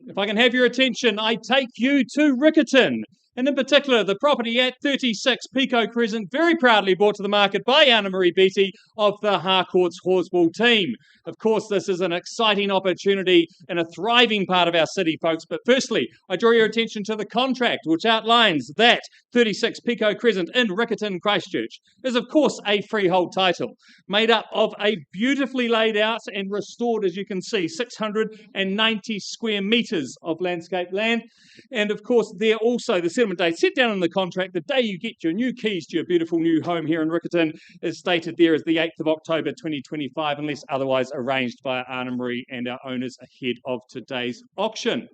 if I can have your attention, I take you to Riccarton, and in particular, the property at 36 Pico Crescent, very proudly brought to the market by Anna Marie Beattie of the Harcourts Horsball team. Of course, this is an exciting opportunity in a thriving part of our city, folks. But firstly, I draw your attention to the contract, which outlines that 36 Pico Crescent in Riccarton, Christchurch, is of course a freehold title, made up of a beautifully laid out and restored, as you can see, 690 square metres of landscape land. And of course, there also the settlement date set down in the contract, the day you get your new keys to your beautiful new home here in Riccarton, is stated there as the 8th of October 2025, unless otherwise arranged by Anna Marie and our owners ahead of today's auction.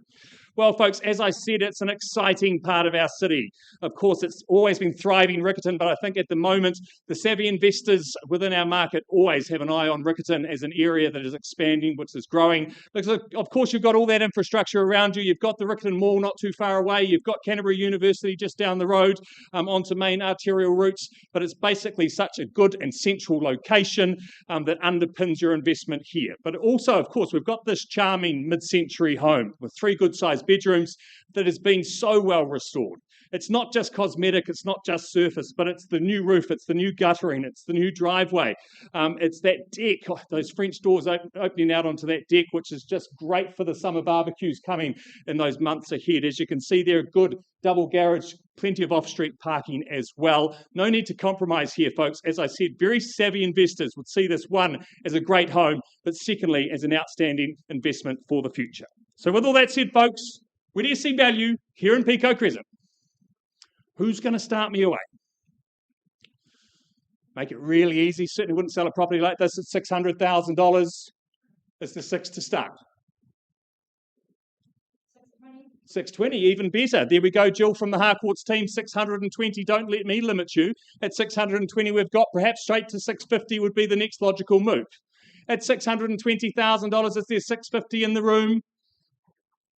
Well, folks, as I said, it's an exciting part of our city. Of course, it's always been thriving, Riccarton, but I think at the moment, the savvy investors within our market always have an eye on Riccarton as an area that is expanding, which is growing. Because, of course, you've got all that infrastructure around you. You've got the Riccarton Mall not too far away. You've got Canterbury University just down the road onto main arterial routes. But it's basically such a good and central location that underpins your investment here. But also, of course, we've got this charming mid-century home with 3 good-sized bedrooms that has been so well restored. It's not just cosmetic, it's not just surface, but it's the new roof, it's the new guttering, it's the new driveway, it's that deck, those French doors opening out onto that deck, which is just great for the summer barbecues coming in those months ahead. As you can see there, a good double garage, plenty of off-street parking as well. No need to compromise here, folks. As I said, very savvy investors would see this, one, as a great home, but secondly, as an outstanding investment for the future. So with all that said, folks, where do you see value here in Pico Crescent? Who's going to start me away? Make it really easy. Certainly wouldn't sell a property like this at $600,000. It's the 6 to start. 620, even better. There we go, Jill from the Harcourts team, 620. Don't let me limit you. At 620 we've got, perhaps straight to 650 would be the next logical move. At $620,000, is there 650 in the room?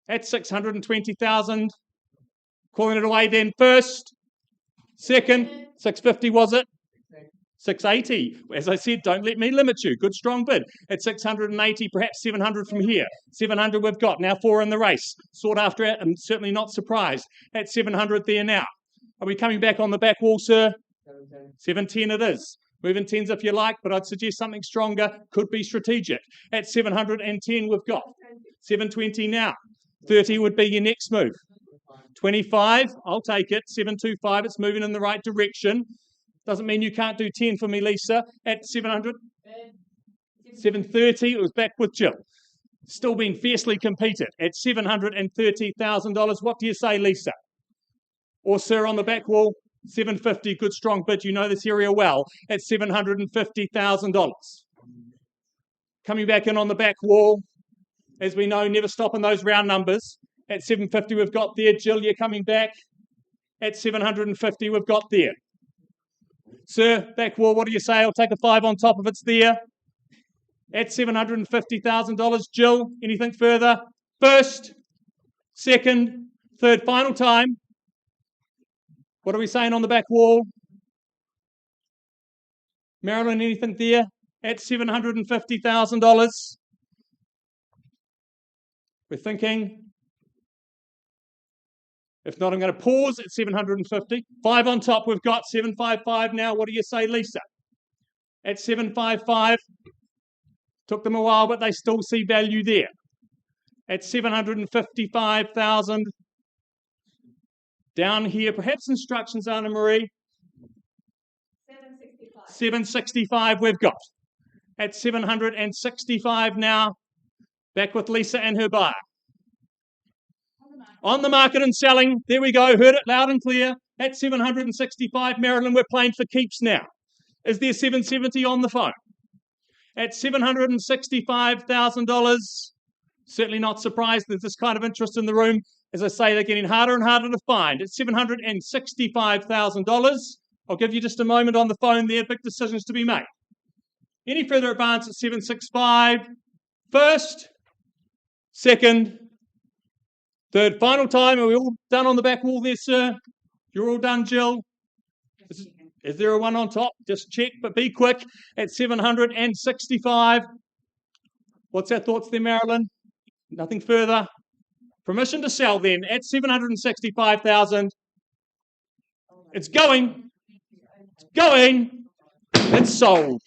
At 620,000, calling it away then first, second, 650 was it? 680. As I said, don't let me limit you. Good strong bid. At 680, perhaps 700 from here. 700 we've got. Now 4 in the race. Sought after it and certainly not surprised. At 700 there now. Are we coming back on the back wall, sir? 710 it is. Moving 10s if you like, but I'd suggest something stronger. Could be strategic. At 710 we've got. 720 now. 30 would be your next move. 25, I'll take it. 725, it's moving in the right direction. Doesn't mean you can't do 10 for me, Lisa. At 700, 730, it was back with Jill. Still being fiercely competed. At $730,000, what do you say, Lisa? Or sir on the back wall, 750, good strong bid. You know this area well. At $750,000. Coming back in on the back wall. As we know, never stop in those round numbers. At 750 we've got there. Jill, you're coming back. At 750 we've got there. Sir, back wall, what do you say? I'll take a 5 on top if it's there. At $750,000. Jill, anything further? First, second, third, final time. What are we saying on the back wall? Marilyn, anything there? At $750,000. We're thinking, if not, I'm going to pause at 750. 5 on top, we've got 755 now. What do you say, Lisa? At 755, took them a while, but they still see value there. At 755,000, down here, perhaps instructions, Anna Marie. 765. 765 we've got. At 765 now. Back with Lisa and her buyer. On the market and selling. There we go. Heard it loud and clear. At 765, Marilyn, we're playing for keeps now. Is there 770 on the phone? At $765,000. Certainly not surprised there's this kind of interest in the room. As I say, they're getting harder and harder to find. It's $765,000. I'll give you just a moment on the phone there. Big decisions to be made. Any further advance at 765? First, second, third, final time. Are we all done on the back wall there, sir? You're all done, Jill? Is there a one on top? Just check, but be quick. At 765. What's our thoughts there, Marilyn? Nothing further. Permission to sell then at 765,000. It's going. It's going. It's sold.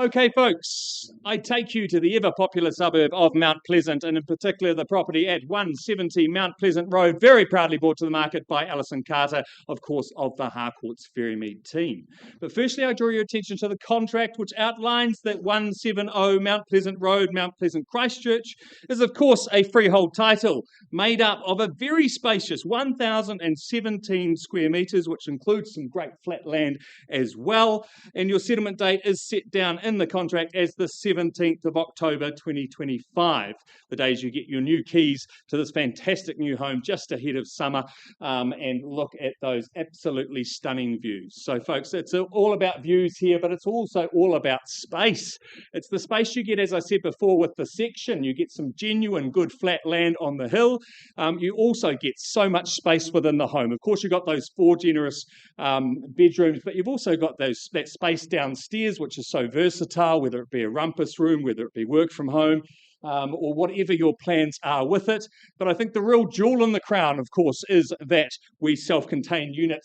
Okay, folks, I take you to the ever-popular suburb of Mount Pleasant, and in particular the property at 170 Mount Pleasant Road, very proudly brought to the market by Alison Carter, of course, of the Harcourts Ferrymead team. But firstly, I draw your attention to the contract which outlines that 170 Mount Pleasant Road, Mount Pleasant, Christchurch, is of course a freehold title made up of a very spacious 1,017 square metres, which includes some great flat land as well, and your settlement date is set down in the contract as the 17th of October 2025, the days you get your new keys to this fantastic new home just ahead of summer, and look at those absolutely stunning views. So folks, it's all about views here, but it's also all about space. It's the space you get, as I said before, with the section. You get some genuine good flat land on the hill. You also get so much space within the home. Of course, you've got those 4 generous bedrooms, but you've also got that space downstairs, which is so versatile, whether it be a rumpus room, whether it be work from home, or whatever your plans are with it. But I think the real jewel in the crown, of course, is that we self-contained unit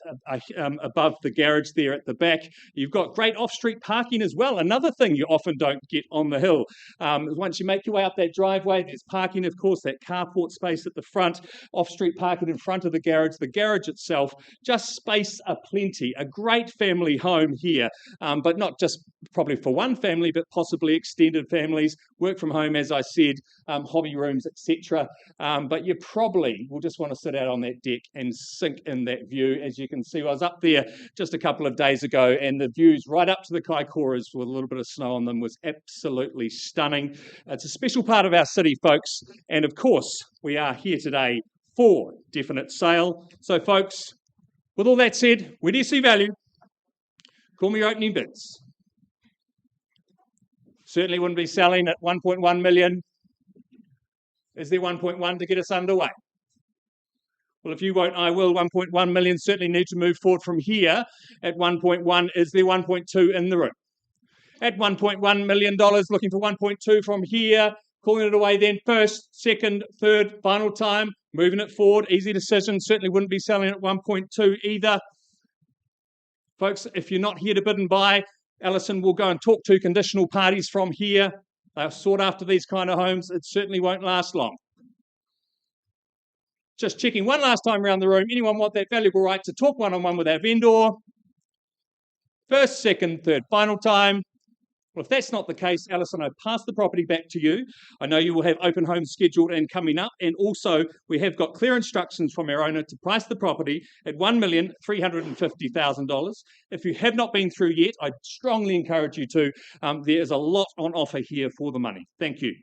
above the garage there at the back. You've got great off-street parking as well, another thing you often don't get on the hill. Once you make your way up that driveway, there's parking, of course, that carport space at the front, off-street parking in front of the garage itself, just space aplenty, a great family home here, but not just probably for one family, but possibly extended families, work from home, as I said, hobby rooms, etc. But you probably will just want to sit out on that deck and sink in that view. As you can see, I was up there just a couple of days ago, and the views right up to the Kaikoras with a little bit of snow on them was absolutely stunning. It's a special part of our city, folks, and of course, we are here today for definite sale. So, folks, with all that said, where do you see value? Call me your opening bids. Certainly wouldn't be selling at 1.1 million. Is there 1.1 to get us underway? Well, if you won't, I will. 1.1 million certainly need to move forward from here. At 1.1, is there 1.2 in the room? At $1.1 million, looking for 1.2 from here, calling it away then first, second, third, final time, moving it forward. Easy decision. Certainly wouldn't be selling at 1.2 either. Folks, if you're not here to bid and buy, Alison will go and talk to conditional parties from here. They're sought after these kind of homes. It certainly won't last long. Just checking one last time around the room. Anyone want that valuable right to talk one-on-one with our vendor? First, second, third, final time. Well, if that's not the case, Alison, I'll pass the property back to you. I know you will have open homes scheduled and coming up, and also we have got clear instructions from our owner to price the property at $1,350,000. If you have not been through yet, I strongly encourage you to. There is a lot on offer here for the money. Thank you.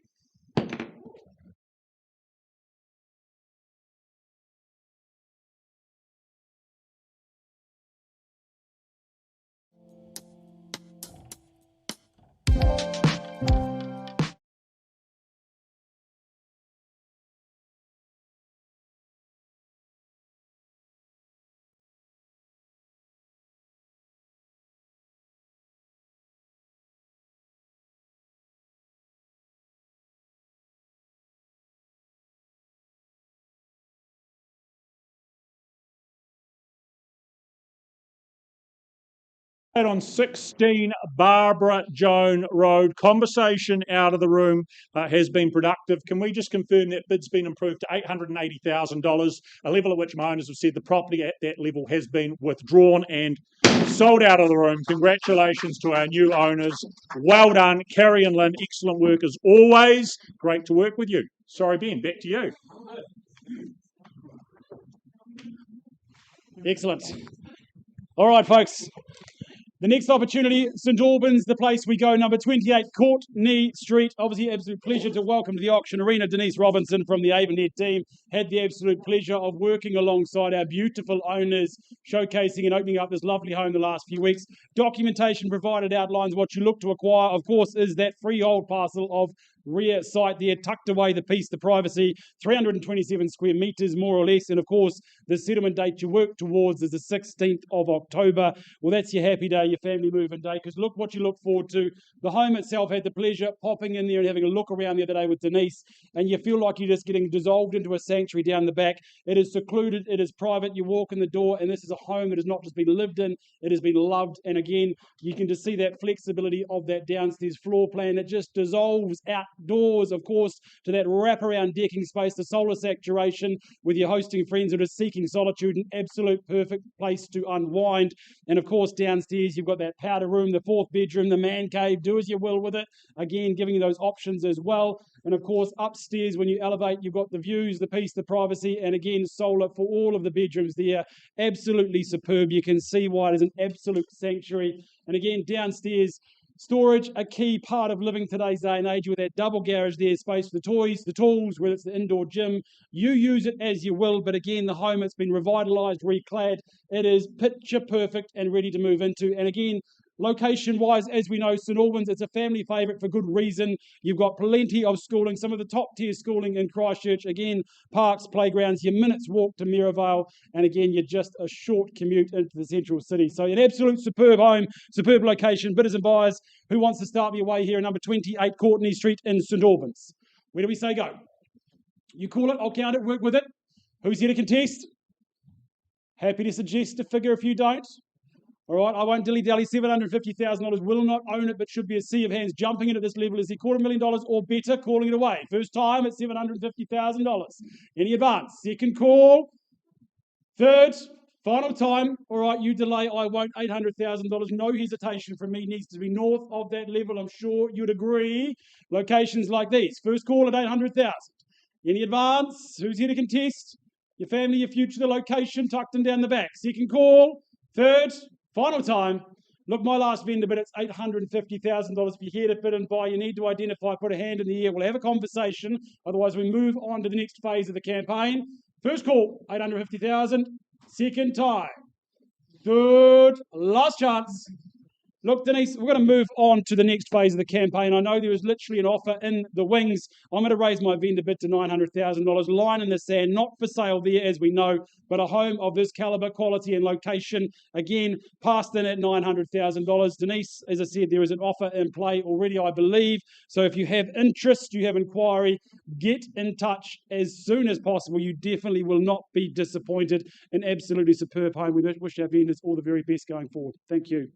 On 16 Barbara Joan Road. Conversation out of the room has been productive. Can we just confirm that bid's been improved to $880,000, a level at which my owners have said the property at that level has been withdrawn and sold out of the room. Congratulations to our new owners. Well done, Carrie and Lynn. Excellent work as always. Great to work with you. Sorry, Ben, back to you. Excellent. All right, folks. The next opportunity, St Albans, the place we go, number 28 Courtney Street. Obviously, absolute pleasure to welcome to the auction arena Denise Robinson from the Avonhead team. Had the absolute pleasure of working alongside our beautiful owners, showcasing and opening up this lovely home the last few weeks. Documentation provided outlines what you look to acquire, of course, is that freehold parcel of rear site there, tucked away, the peace, the privacy, 327 square metres more or less, and of course the settlement date you work towards is the 16th of October. Well, that's your happy day, your family moving day, because look what you look forward to. The home itself, had the pleasure popping in there and having a look around the other day with Denise, and you feel like you're just getting dissolved into a sanctuary down the back. It is secluded, it is private, you walk in the door and this is a home that has not just been lived in, it has been loved. And again, you can just see that flexibility of that downstairs floor plan that just dissolves outdoors, of course, to that wraparound decking space, the solar saturation with your hosting friends that are seeking solitude, an absolute perfect place to unwind. And of course, downstairs, you've got that powder room, the fourth bedroom, the man cave, do as you will with it. Again, giving you those options as well. And of course, upstairs, when you elevate, you've got the views, the peace, the privacy, and again, solar for all of the bedrooms there. Absolutely superb. You can see why it is an absolute sanctuary. And again, downstairs, storage, a key part of living today's day and age, with that double garage there, space for the toys, the tools, whether it's the indoor gym. You use it as you will, but again, the home, it's been revitalised, reclad. It is picture perfect and ready to move into. And again, location-wise, as we know, St Albans, it's a family favourite for good reason. You've got plenty of schooling, some of the top-tier schooling in Christchurch. Again, parks, playgrounds, your minutes walk to Mirrorvale, and again, you're just a short commute into the central city. So an absolute superb home, superb location. Bidders and buyers, who wants to start me away here at number 28 Courtney Street in St Albans? Where do we say go? You call it, I'll count it, work with it. Who's here to contest? Happy to suggest a figure if you don't. All right, I won't dilly-dally. $750,000, will not own it, but should be a sea of hands jumping in at this level. Is he $250,000 or better? Calling it away. First time at $750,000. Any advance? Second call. Third, final time. All right, you delay, I won't. $800,000. No hesitation from me. Needs to be north of that level. I'm sure you'd agree. Locations like these. First call at $800,000. Any advance? Who's here to contest? Your family, your future, the location, tucked in down the back. Second call. Third. Final time. Look, my last vendor, but it's $850,000. If you're here to bid and buy, you need to identify, put a hand in the air. We'll have a conversation. Otherwise, we move on to the next phase of the campaign. First call, $850,000. Second time. Third, last chance. Look, Denise, we're going to move on to the next phase of the campaign. I know there is literally an offer in the wings. I'm going to raise my vendor bid to $900,000. Line in the sand, not for sale there, as we know, but a home of this calibre, quality and location. Again, passed in at $900,000. Denise, as I said, there is an offer in play already, I believe. So if you have interest, you have inquiry, get in touch as soon as possible. You definitely will not be disappointed. An absolutely superb home. We wish our vendors all the very best going forward. Thank you.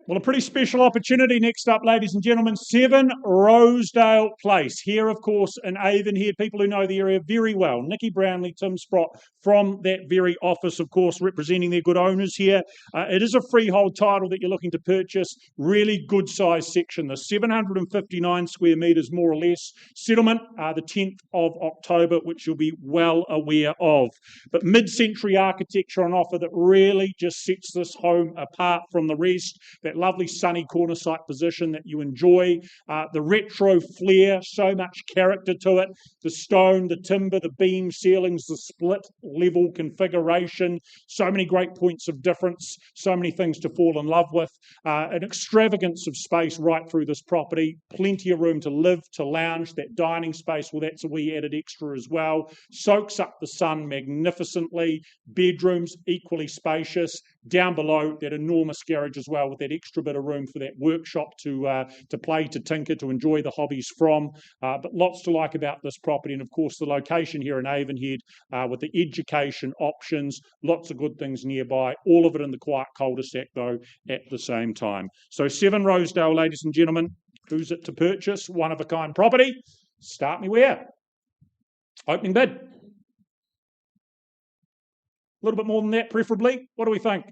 Well, a pretty special opportunity next up, ladies and gentlemen. 7 Rosedale Place. Here, of course, in Avonhead, people who know the area very well. Nikki Brownlee, Tim Sprott from that very office, of course, representing their good owners here. It is a freehold title that you're looking to purchase. Really good size section. The 759 square metres, more or less. Settlement, the 10th of October, which you'll be well aware of. But mid-century architecture on offer that really just sets this home apart from the rest. That lovely sunny corner site position that you enjoy, the retro flair, so much character to it, the stone, the timber, the beam ceilings, the split level configuration, so many great points of difference, so many things to fall in love with, an extravagance of space right through this property, plenty of room to live, to lounge, that dining space, well, that's a wee added extra as well, soaks up the sun magnificently, bedrooms equally spacious, down below that enormous garage as well with that extra bit of room for that workshop to play, to tinker, to enjoy the hobbies from. But lots to like about this property, and of course the location here in Avonhead with the education options, lots of good things nearby, all of it in the quiet cul-de-sac though at the same time. So 7 Rosedale, ladies and gentlemen, who's it to purchase? One of a kind property. Start me where? Opening bid. A little bit more than that, preferably. What do we think?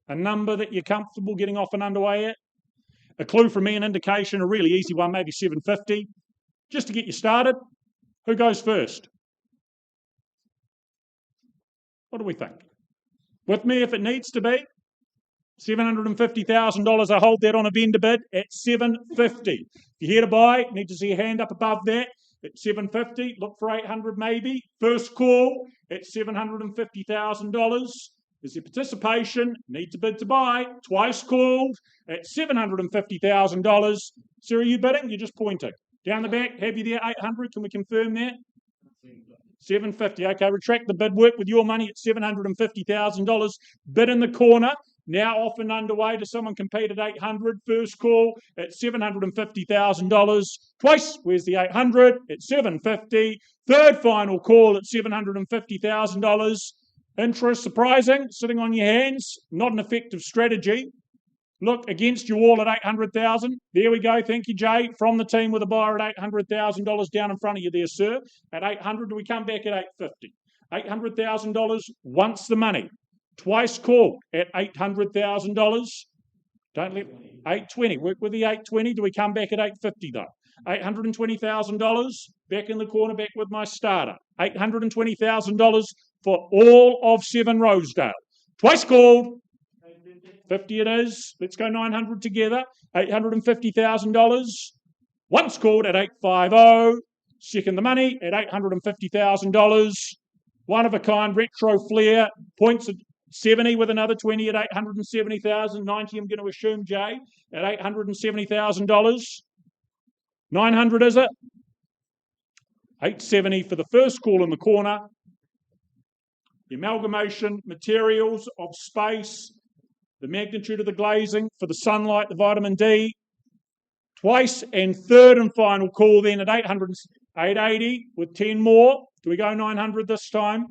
A number that you're comfortable getting off and underway at? A clue from me, an indication, a really easy one, maybe 750. Just to get you started, who goes first? What do we think? With me if it needs to be? $750,000. I hold that on a vendor bid at $750. If you're here to buy, need to see a hand up above that at $750. Look for $800 maybe. First call at $750,000. Is there participation? Need to bid to buy. Twice called at $750,000. Sir, are you bidding? You're just pointing. Down the back, have you there, 800? Can we confirm that? 750. Okay, retract the bid. Work with your money at $750,000. Bid in the corner. Now off and underway. Does someone compete at 800? First call at $750,000. Twice. Where's the 800? At 750. Third final call at $750,000. Interest surprising. Sitting on your hands. Not an effective strategy. Look, against you all at 800,000. There we go. Thank you, Jay. From the team with a buyer at $800,000 down in front of you there, sir. At 800, do we come back at 850? $800,000 once the money. Twice called at $800,000. Don't let 820. Work with the 820. Do we come back at 850 though? $820,000. Back in the corner, back with my starter. $820,000 for all of 7 Rosedale. Twice called. 50 it is. Let's go 900 together. $850,000. Once called at 850. Second the money at $850,000. One of a kind retro flare. Points at 70 with another 20 at $870,000. 90 I'm going to assume, Jay, at $870,000. 900 is it? 870 for the first call in the corner. The amalgamation materials of space. The magnitude of the glazing for the sunlight, the vitamin D. Twice and third and final call then at 880 with 10 more. Do we go 900 this time?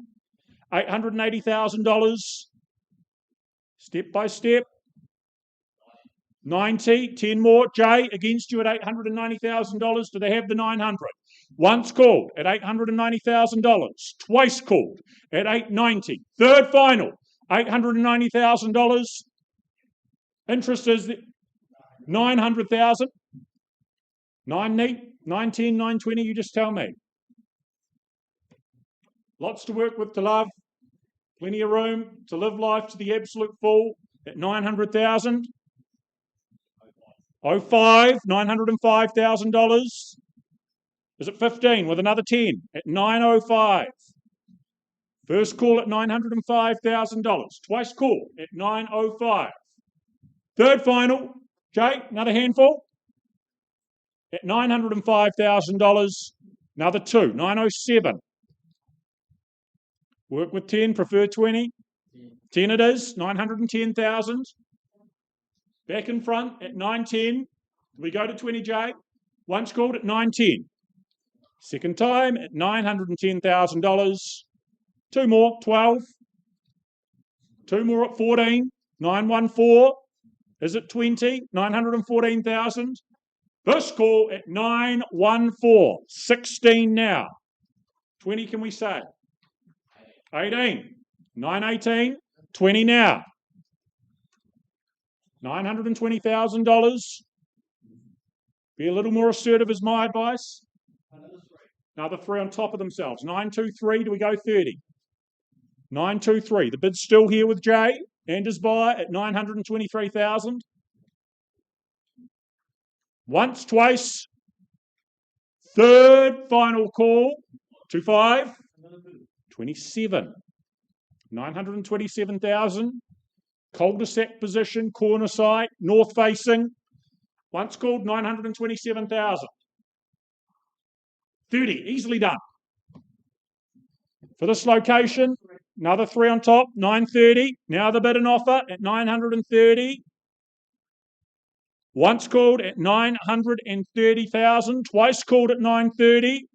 $880,000. Step by step. 90, 10 more. Jay, against you at $890,000. Do they have the 900? Once called at $890,000. Twice called at $890. Third final, $890,000. Interest is $900,000. 910, 920, you just tell me. Lots to work with, to love. Plenty of room to live life to the absolute full at $900,000. 05, $905,000. Is it 15 with another 10 at 905? First call at $905,000. Twice call at 905. Third final, Jay, another handful at $905,000. Another 2, 907. Work with 10, prefer 20. 10 it is, 910,000. Back in front at 910. We go to 20, Jay. Once called at 910. Second time at $910,000. 2 more, 12. 2 more at 14, 914. Is it 20? 914,000. First call at 914. 16 now. 20 can we say? 18. 918. 20 now. $920,000. Be a little more assertive is my advice. Another 3 on top of themselves. 923. Do we go 30? 923. The bid's still here with Jay and his buyer at $923,000. Once, twice. Third final call. 25. 27. 927,000. Cul-de-sac position, corner side, north facing. Once called, 927,000. 30, easily done. For this location, another 3 on top, 930. Now the bid and offer at 930. Once called at 930,000. Twice called at 930.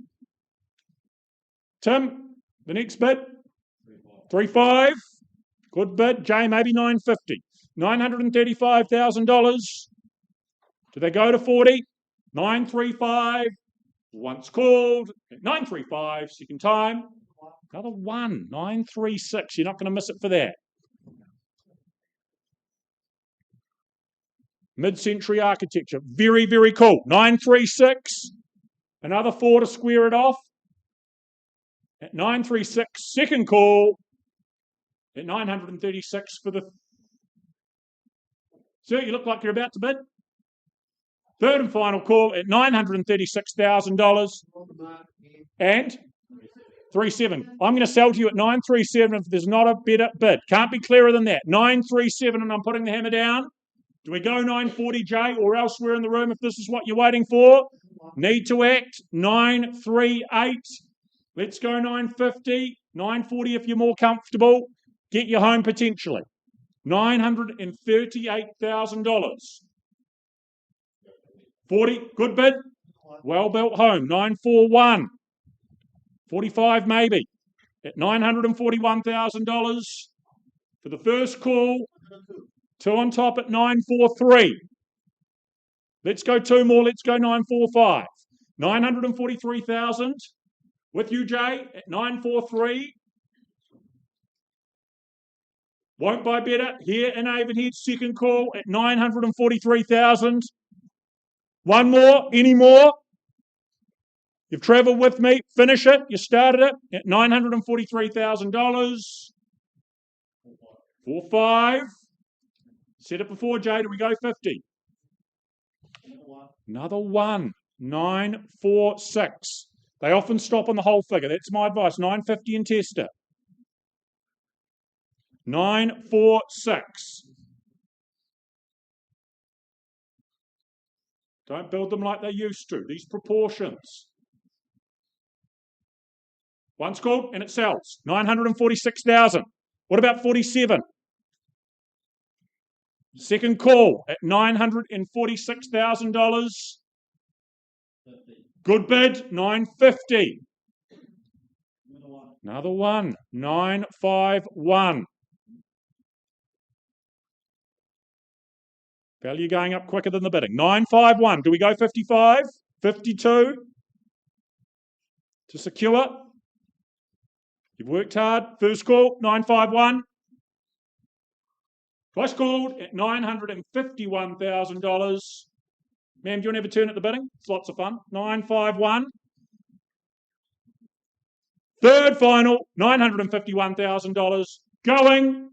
Tim, the next bid. 35. Good bid. Jay, maybe 950. $935,000. Do they go to 40? 935. Once called at 935. Second time. Another 1. 936. You're not going to miss it for that. Mid-century architecture. Very, very cool. 936. Another 4 to square it off. At 936. Second call. At 936 for the Sir, you look like you're about to bid. Third and final call at $936,000 and 3.7. I'm going to sell to you at 9.37 if there's not a better bid. Can't be clearer than that. 9.37 and I'm putting the hammer down. Do we go 9.40, Jay, or elsewhere in the room if this is what you're waiting for? Need to act. 9.38. Let's go 9.50. 9.40 if you're more comfortable. Get you home potentially. $938,000. 40, good bid. Well-built home. 9.41. 45 maybe. At $941,000 for the first call. 2 on top at 9.43. Let's go 2 more. Let's go 9.45. 943,000. With you, Jay, at 9.43. Won't buy better. Here in Avonhead, second call at 943,000. One more. Any more? You've travelled with me. Finish it. You started it at $943,000. 4.5. Said it before, Jay. Do we go 50? Another one. 9.46. They often stop on the whole figure. That's my advice. 9.50 and test it. 9.46. Don't build them like they used to. These proportions. One's called and it sells. 946,000. What about 47? Second call at $946,000. Good bid, 950. Another one, 951. Value going up quicker than the bidding. 951. Do we go 55? 52? To secure? You've worked hard. First call, 951. Twice called at $951,000. Ma'am, do you want to have a turn at the bidding? It's lots of fun. 951. Third final, $951,000. Going.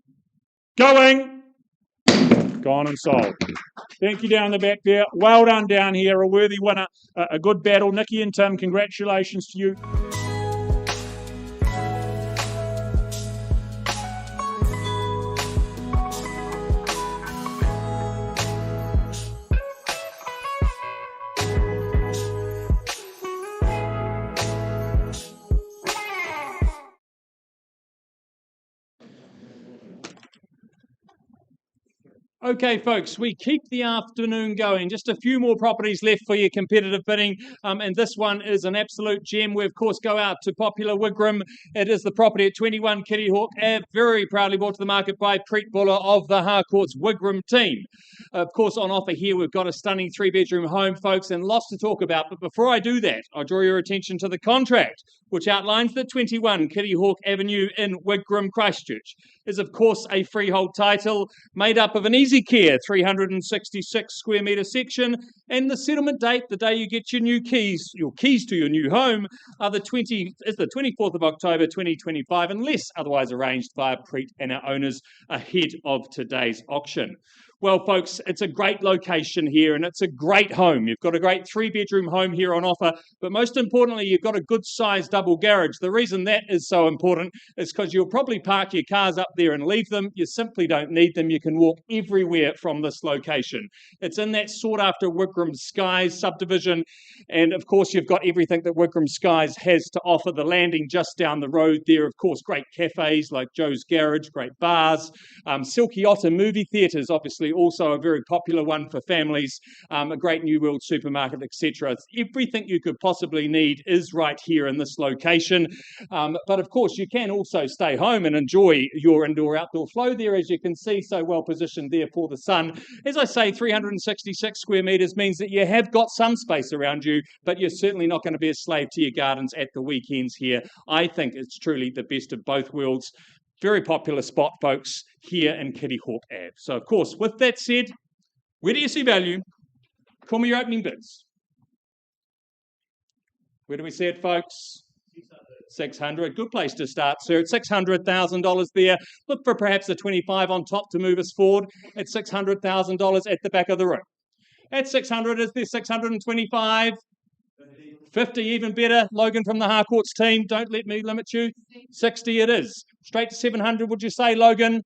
Gone and sold. Thank you down the back there. Well done down here. A worthy winner. A good battle. Nikki and Tim, congratulations to you. Okay, folks, we keep the afternoon going. Just a few more properties left for your competitive bidding, and this one is an absolute gem. We, of course, go out to popular Wigram. It is the property at 21 Kitty Hawk Ave, very proudly brought to the market by Preet Buller of the Harcourts Wigram team. Of course, on offer here, we've got a stunning 3-bedroom home, folks, and lots to talk about. But before I do that, I'll draw your attention to the contract, which outlines that 21 Kitty Hawk Avenue in Wigram, Christchurch is, of course, a freehold title made up of an easy care 366 square metre section, and the settlement date, the day you get your keys to your new home, is the 24th of October 2025, unless otherwise arranged via Preet and our owners ahead of today's auction. Well, folks, it's a great location here and it's a great home. You've got a great 3-bedroom home here on offer, but most importantly, you've got a good-sized double garage. The reason that is so important is because you'll probably park your cars up there and leave them. You simply don't need them. You can walk everywhere from this location. It's in that sought-after Wigram Skies subdivision, and of course, you've got everything that Wigram Skies has to offer. The landing just down the road there, of course, great cafes like Joe's Garage, great bars, Silky Otter movie theatres, obviously also a very popular one for families, a great New World supermarket, etc. Everything you could possibly need is right here in this location. But of course, you can also stay home and enjoy your indoor-outdoor flow there, as you can see, so well positioned there for the sun. As I say, 366 square metres means that you have got some space around you, but you're certainly not going to be a slave to your gardens at the weekends here. I think it's truly the best of both worlds. Very popular spot, folks, here in Kitty Hawk Ave. So, of course, with that said, where do you see value? Call me your opening bids. Where do we see it, folks? 600. Good place to start, sir. At $600,000 there. Look for perhaps a 25 on top to move us forward. At $600,000 at the back of the room. At 600, is there 625? 50, even better. Logan from the Harcourts team. Don't let me limit you. 60 it is. Straight to 700, would you say, Logan?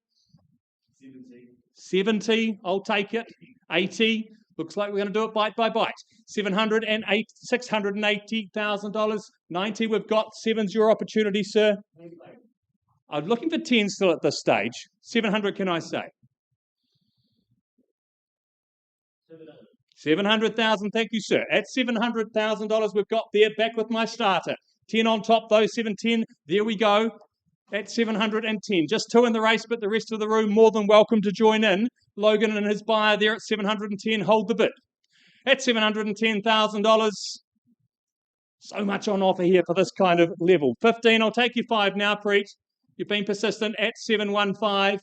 70, I'll take it. 80, looks like we're going to do it bite by bite. $680,000. 90, we've got. 7's your opportunity, sir. I'm looking for 10 still at this stage. 700, can I say? 700,000, thank you, sir. At $700,000, we've got there, back with my starter. 10 on top, though, 710. There we go. At 710. Just 2 in the race, but the rest of the room more than welcome to join in. Logan and his buyer there at 710. Hold the bid. At $710,000. So much on offer here for this kind of level. 15, I'll take you 5 now, Preet. You've been persistent. At 715.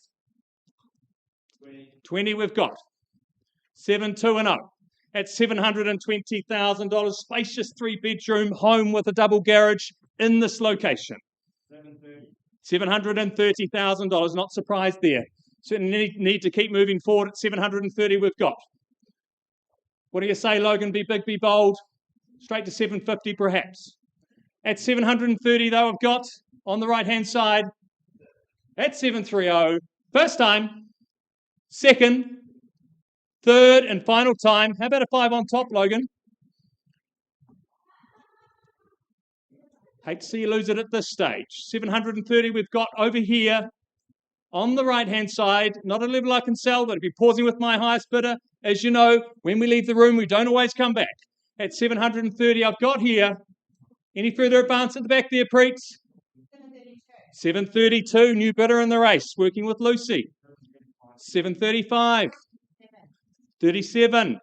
20 we've got. 7-2 and 0. At $720,000. Spacious 3-bedroom home with a double garage in this location. $730,000. Not surprised there. Certainly need to keep moving forward. At 730 we've got. What do you say, Logan? Be big, be bold. Straight to 750 perhaps. At 730 though, I've got on the right-hand side. At 730. First time. Second. Third and final time. How about a 5 on top, Logan? Hate to see you lose it at this stage. 730 we've got over here on the right-hand side. Not a level I can sell, but I'll be pausing with my highest bidder. As you know, when we leave the room, we don't always come back. At 730 I've got here. Any further advance at the back there, Preets? 732, new bidder in the race, working with Lucy. 735. 37.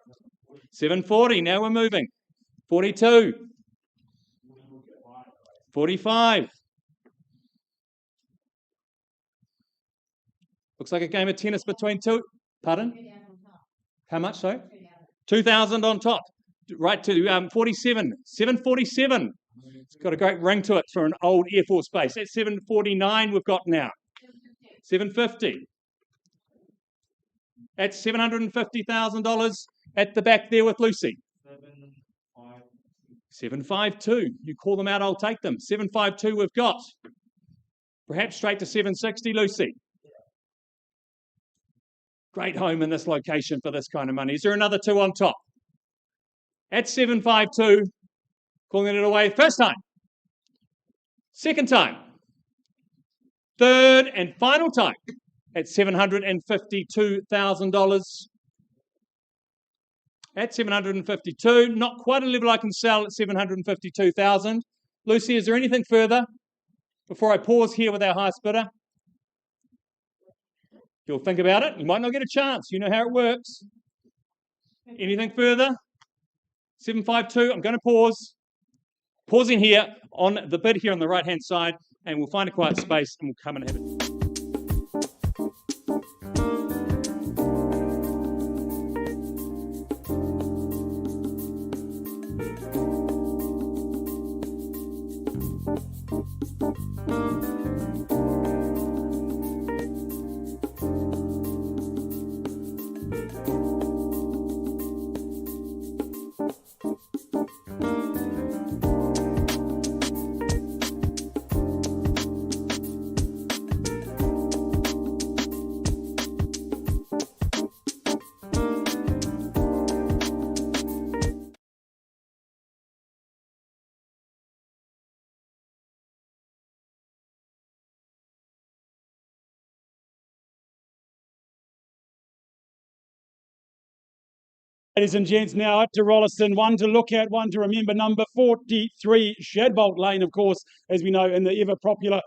740, now we're moving. 42. 45. Looks like a game of tennis between two. Pardon? How much, sorry? 2,000 on top. Right to 47. 747. It's got a great ring to it for an old Air Force base. At 749 we've got now. 750. At $750,000 at the back there with Lucy. 752. You call them out, I'll take them. 752 we've got. Perhaps straight to 760, Lucy. Great home in this location for this kind of money. Is there another 2 on top? At 752, calling it away. First time. Second time. Third and final time. At $752,000. At 752, not quite a level I can sell at 752,000. Lucy, is there anything further before I pause here with our highest bidder? You'll think about it. You might not get a chance. You know how it works. Anything further? 752, I'm going to pause. Pausing here on the bid here on the right-hand side, and we'll find a quiet space and we'll come and have it. Ladies and gents, now up to Rolleston. One to look at, one to remember. Number 43, Shadbolt Lane, of course, as we know, in the ever-popular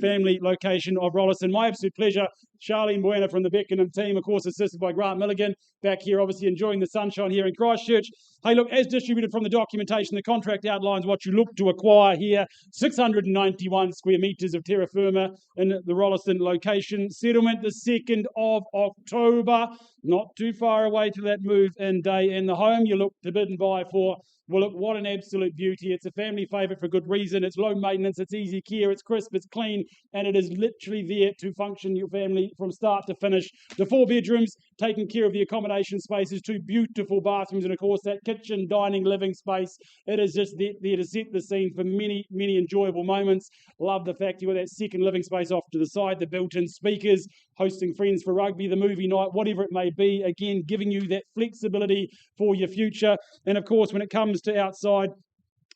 family location of Rolleston. My absolute pleasure. Charlene Buena from the Beckenham team, of course, assisted by Grant Milligan, back here, obviously enjoying the sunshine here in Christchurch. Hey, look, as distributed from the documentation, the contract outlines what you look to acquire here. 691 square metres of terra firma in the Rolleston location. Settlement the 2nd of October. Not too far away to that move in day. And the home you look to bid and buy for Well, look, what an absolute beauty. It's a family favourite for good reason. It's low maintenance, it's easy care, it's crisp, it's clean, and it is literally there to function your family from start to finish. The 4 bedrooms, taking care of the accommodation spaces, 2 beautiful bathrooms, and of course that kitchen, dining, living space. It is just there to set the scene for many, many enjoyable moments. Love the fact you've got that second living space off to the side, the built-in speakers, hosting friends for rugby, the movie night, whatever it may be. Again, giving you that flexibility for your future. And of course, when it comes to outside,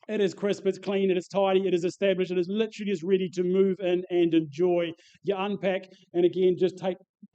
it is crisp, it's clean, it is tidy, it is established, it is literally just ready to move in and enjoy. You unpack, and again, just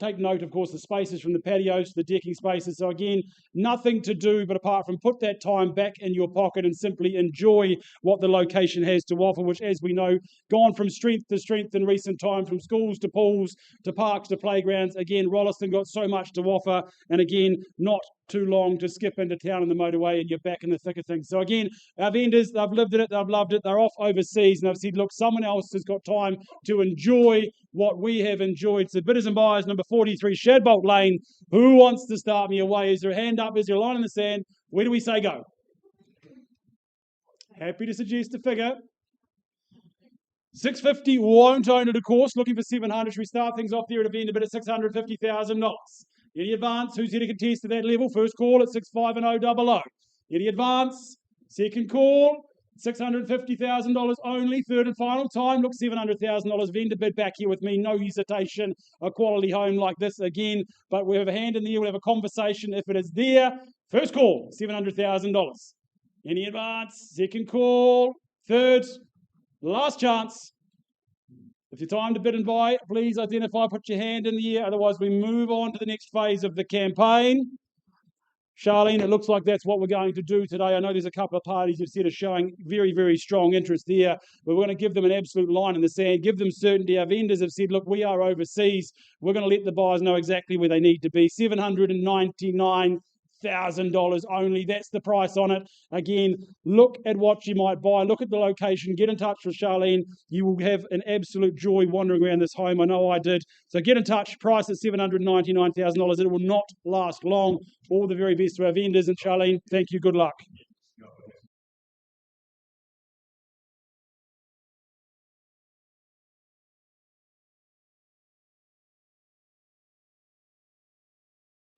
take note, of course, the spaces from the patios to the decking spaces. So again, nothing to do but apart from put that time back in your pocket and simply enjoy what the location has to offer, which, as we know, gone from strength to strength in recent times, from schools to pools to parks to playgrounds. Again, Rolleston got so much to offer, and again, not too long to skip into town on the motorway and you're back in the thick of things. So again, our vendors, they've lived it, they've loved it, they're off overseas, and they've said, look, someone else has got time to enjoy what we have enjoyed. So bidders and buyers, number 43 Shadbolt Lane, who wants to start me away? Is there a hand up? Is there a line in the sand? Where do we say go? Happy to suggest a figure. 650 won't own it, of course. Looking for 700. Should we start things off there at a vendor bid at $650,000? Any advance? Who's here to contest at that level? First call at 65000. Any advance? Second call, $650,000 only. Third and final time. Look, $700,000 vendor bid back here with me. No hesitation. A quality home like this again. But we have a hand in the air. We'll have a conversation if it is there. First call, $700,000. Any advance? Second call. Third. Last chance. If you're time to bid and buy, please identify, put your hand in the air. Otherwise, we move on to the next phase of the campaign. Charlene, it looks like that's what we're going to do today. I know there's a couple of parties you've said are showing very, very strong interest there. But we're going to give them an absolute line in the sand, give them certainty. Our vendors have said, look, we are overseas. We're going to let the buyers know exactly where they need to be. $799,000 only. That's the price on it. Again, look at what you might buy. Look at the location. Get in touch with Charlene. You will have an absolute joy wandering around this home. I know I did. So get in touch. Price at $799,000. It will not last long. All the very best to our vendors. And Charlene, thank you. Good luck.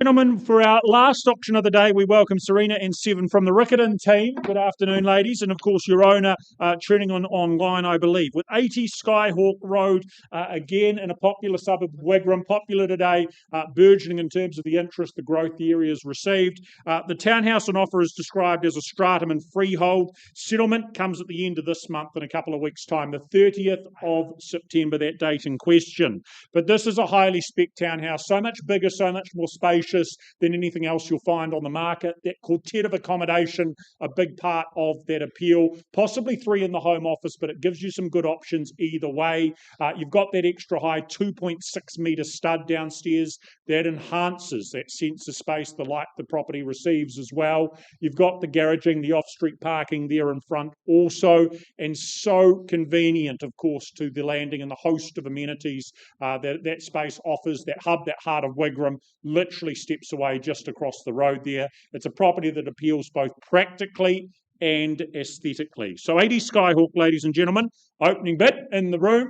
Gentlemen, for our last auction of the day, we welcome Serena and Seven from the Riccarton team. Good afternoon, ladies. And of course, your owner, trending online, I believe, with 80 Skyhawk Road, again in a popular suburb of Wigram, popular today, burgeoning in terms of the interest, the growth the area has received. The townhouse on offer is described as a stratum and freehold. Settlement comes at the end of this month in a couple of weeks' time, the 30th of September, that date in question. But this is a highly spec townhouse, so much bigger, so much more spacious than anything else you'll find on the market. That quartet of accommodation, a big part of that appeal. Possibly 3 in the home office, but it gives you some good options either way. You've got that extra high 2.6 metre stud downstairs that enhances that sense of space, the light the property receives as well. You've got the garaging, the off-street parking there in front also, and so convenient, of course, to the landing and the host of amenities that space offers. That hub, that heart of Wigram, literally steps away just across the road there. It's a property that appeals both practically and aesthetically. So 80 Skyhawk, ladies and gentlemen, opening bid in the room.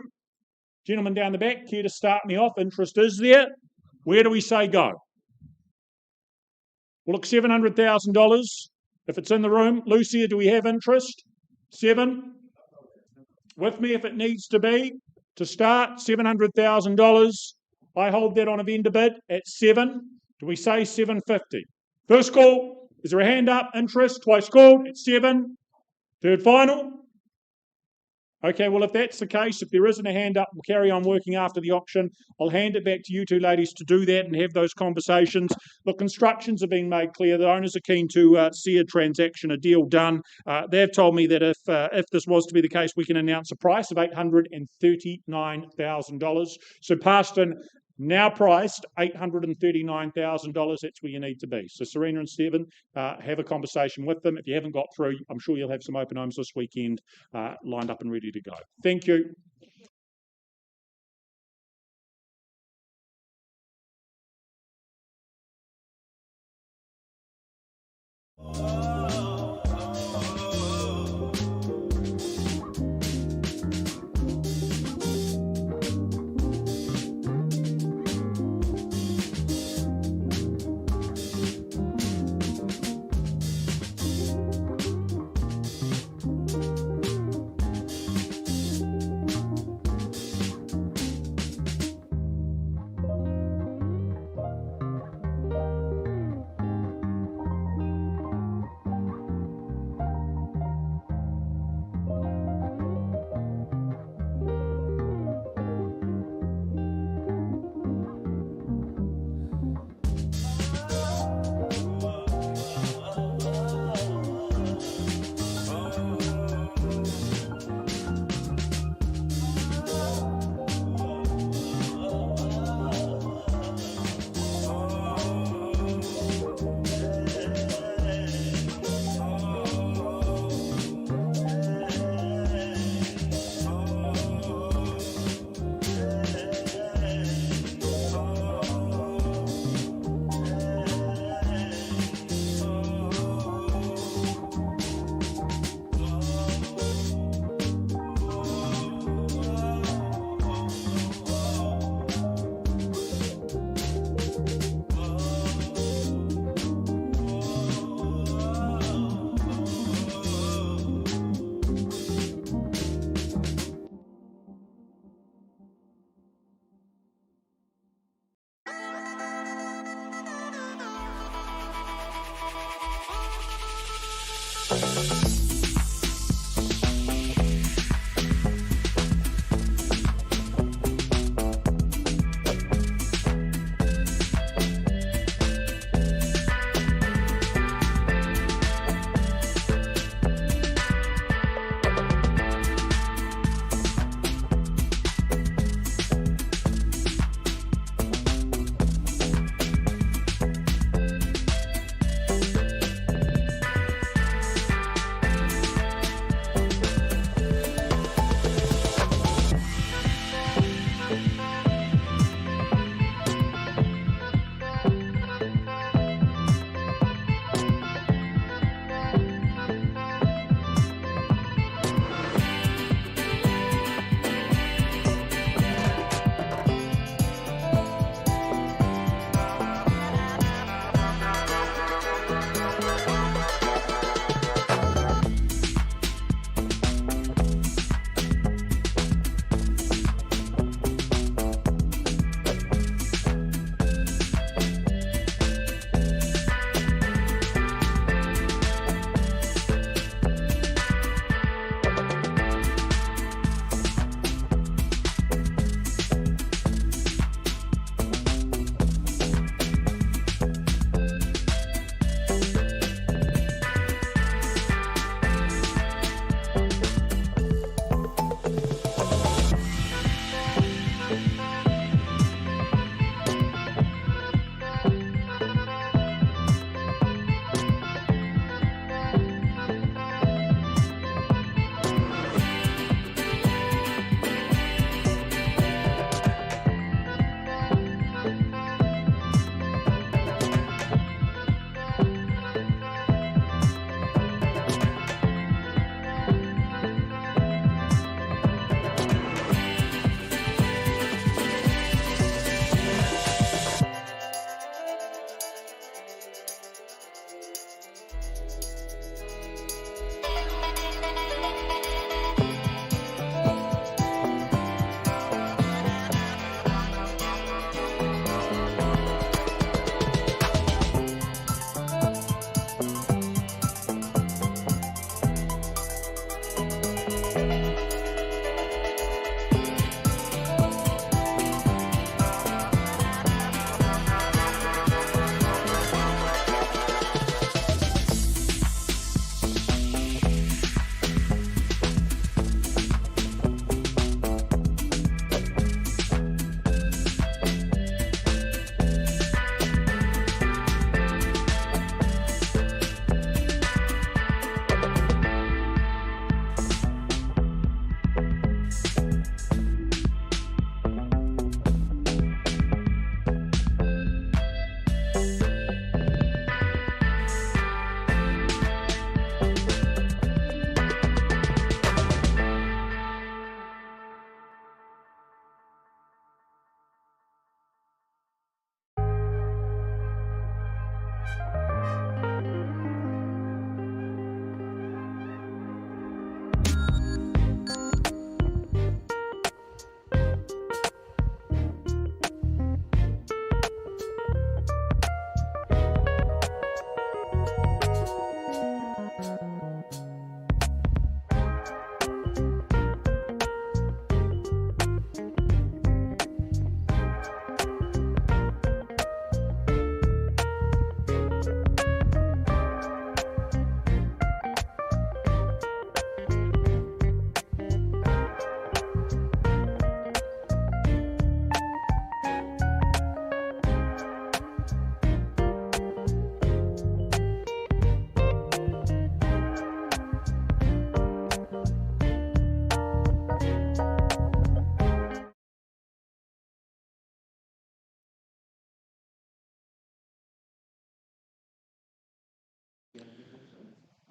Gentlemen down the back, care to start me off? Interest is there. Where do we say go? Well, look, $700,000. If it's in the room, Lucia, do we have interest? 7? With me if it needs to be. To start, $700,000. I hold that on a vendor bid at 7. Do we say 750? First call. Is there a hand up? Interest? Twice called at 7. Third final. Okay, well, if that's the case, if there isn't a hand up, we'll carry on working after the auction. I'll hand it back to you two ladies to do that and have those conversations. Look, instructions are being made clear. The owners are keen to see a transaction, a deal done. They've told me that if this was to be the case, we can announce a price of $839,000. So Parston, now priced $839,000. That's where you need to be. So Serena and Stephen, have a conversation with them. If you haven't got through, I'm sure you'll have some open homes this weekend lined up and ready to go. Thank you.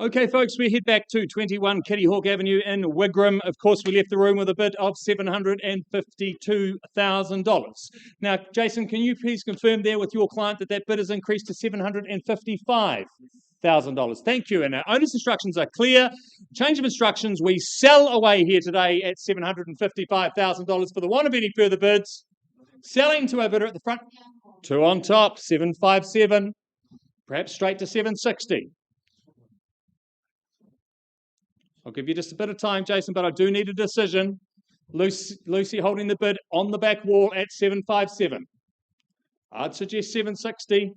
Okay, folks, we head back to 21 Kitty Hawk Avenue in Wigram. Of course, we left the room with a bid of $752,000. Now, Jason, can you please confirm there with your client that that bid has increased to $755,000? Thank you. And our owner's instructions are clear. Change of instructions. We sell away here today at $755,000. For the want of any further bids, selling to our bidder at the front. Two on top, 757, perhaps straight to 760. I'll give you just a bit of time, Jason, but I do need a decision. Lucy holding the bid on the back wall at 757. I'd suggest 760,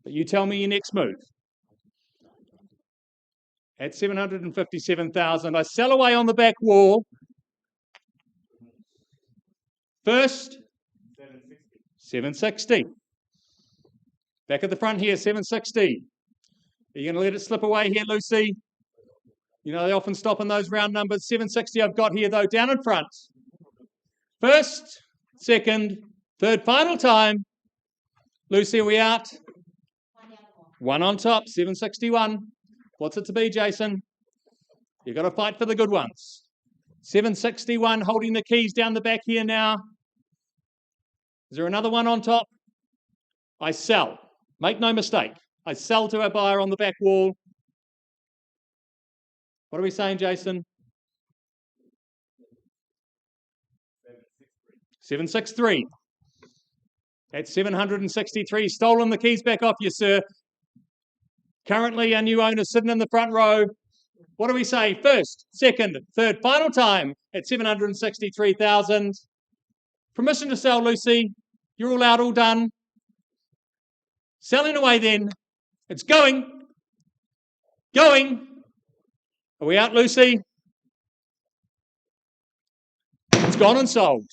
but you tell me your next move. At 757,000, I sell away on the back wall. First, 760. Back at the front here, 760. Are you going to let it slip away here, Lucy? You know, they often stop in those round numbers. 760 I've got here, though, down in front. First, second, third, final time. Lucy, are we out? One on top, 761. What's it to be, Jason? You've got to fight for the good ones. 761, holding the keys down the back here now. Is there another one on top? I sell. Make no mistake. I sell to our buyer on the back wall. What are we saying, Jason? 763. At 763. Stolen the keys back off you, sir. Currently, our new owner sitting in the front row. What do we say? First, second, third, final time at 763,000. Permission to sell, Lucy. You're all out, all done. Selling away then. It's going. Going. Are we out, Lucy? It's gone and sold.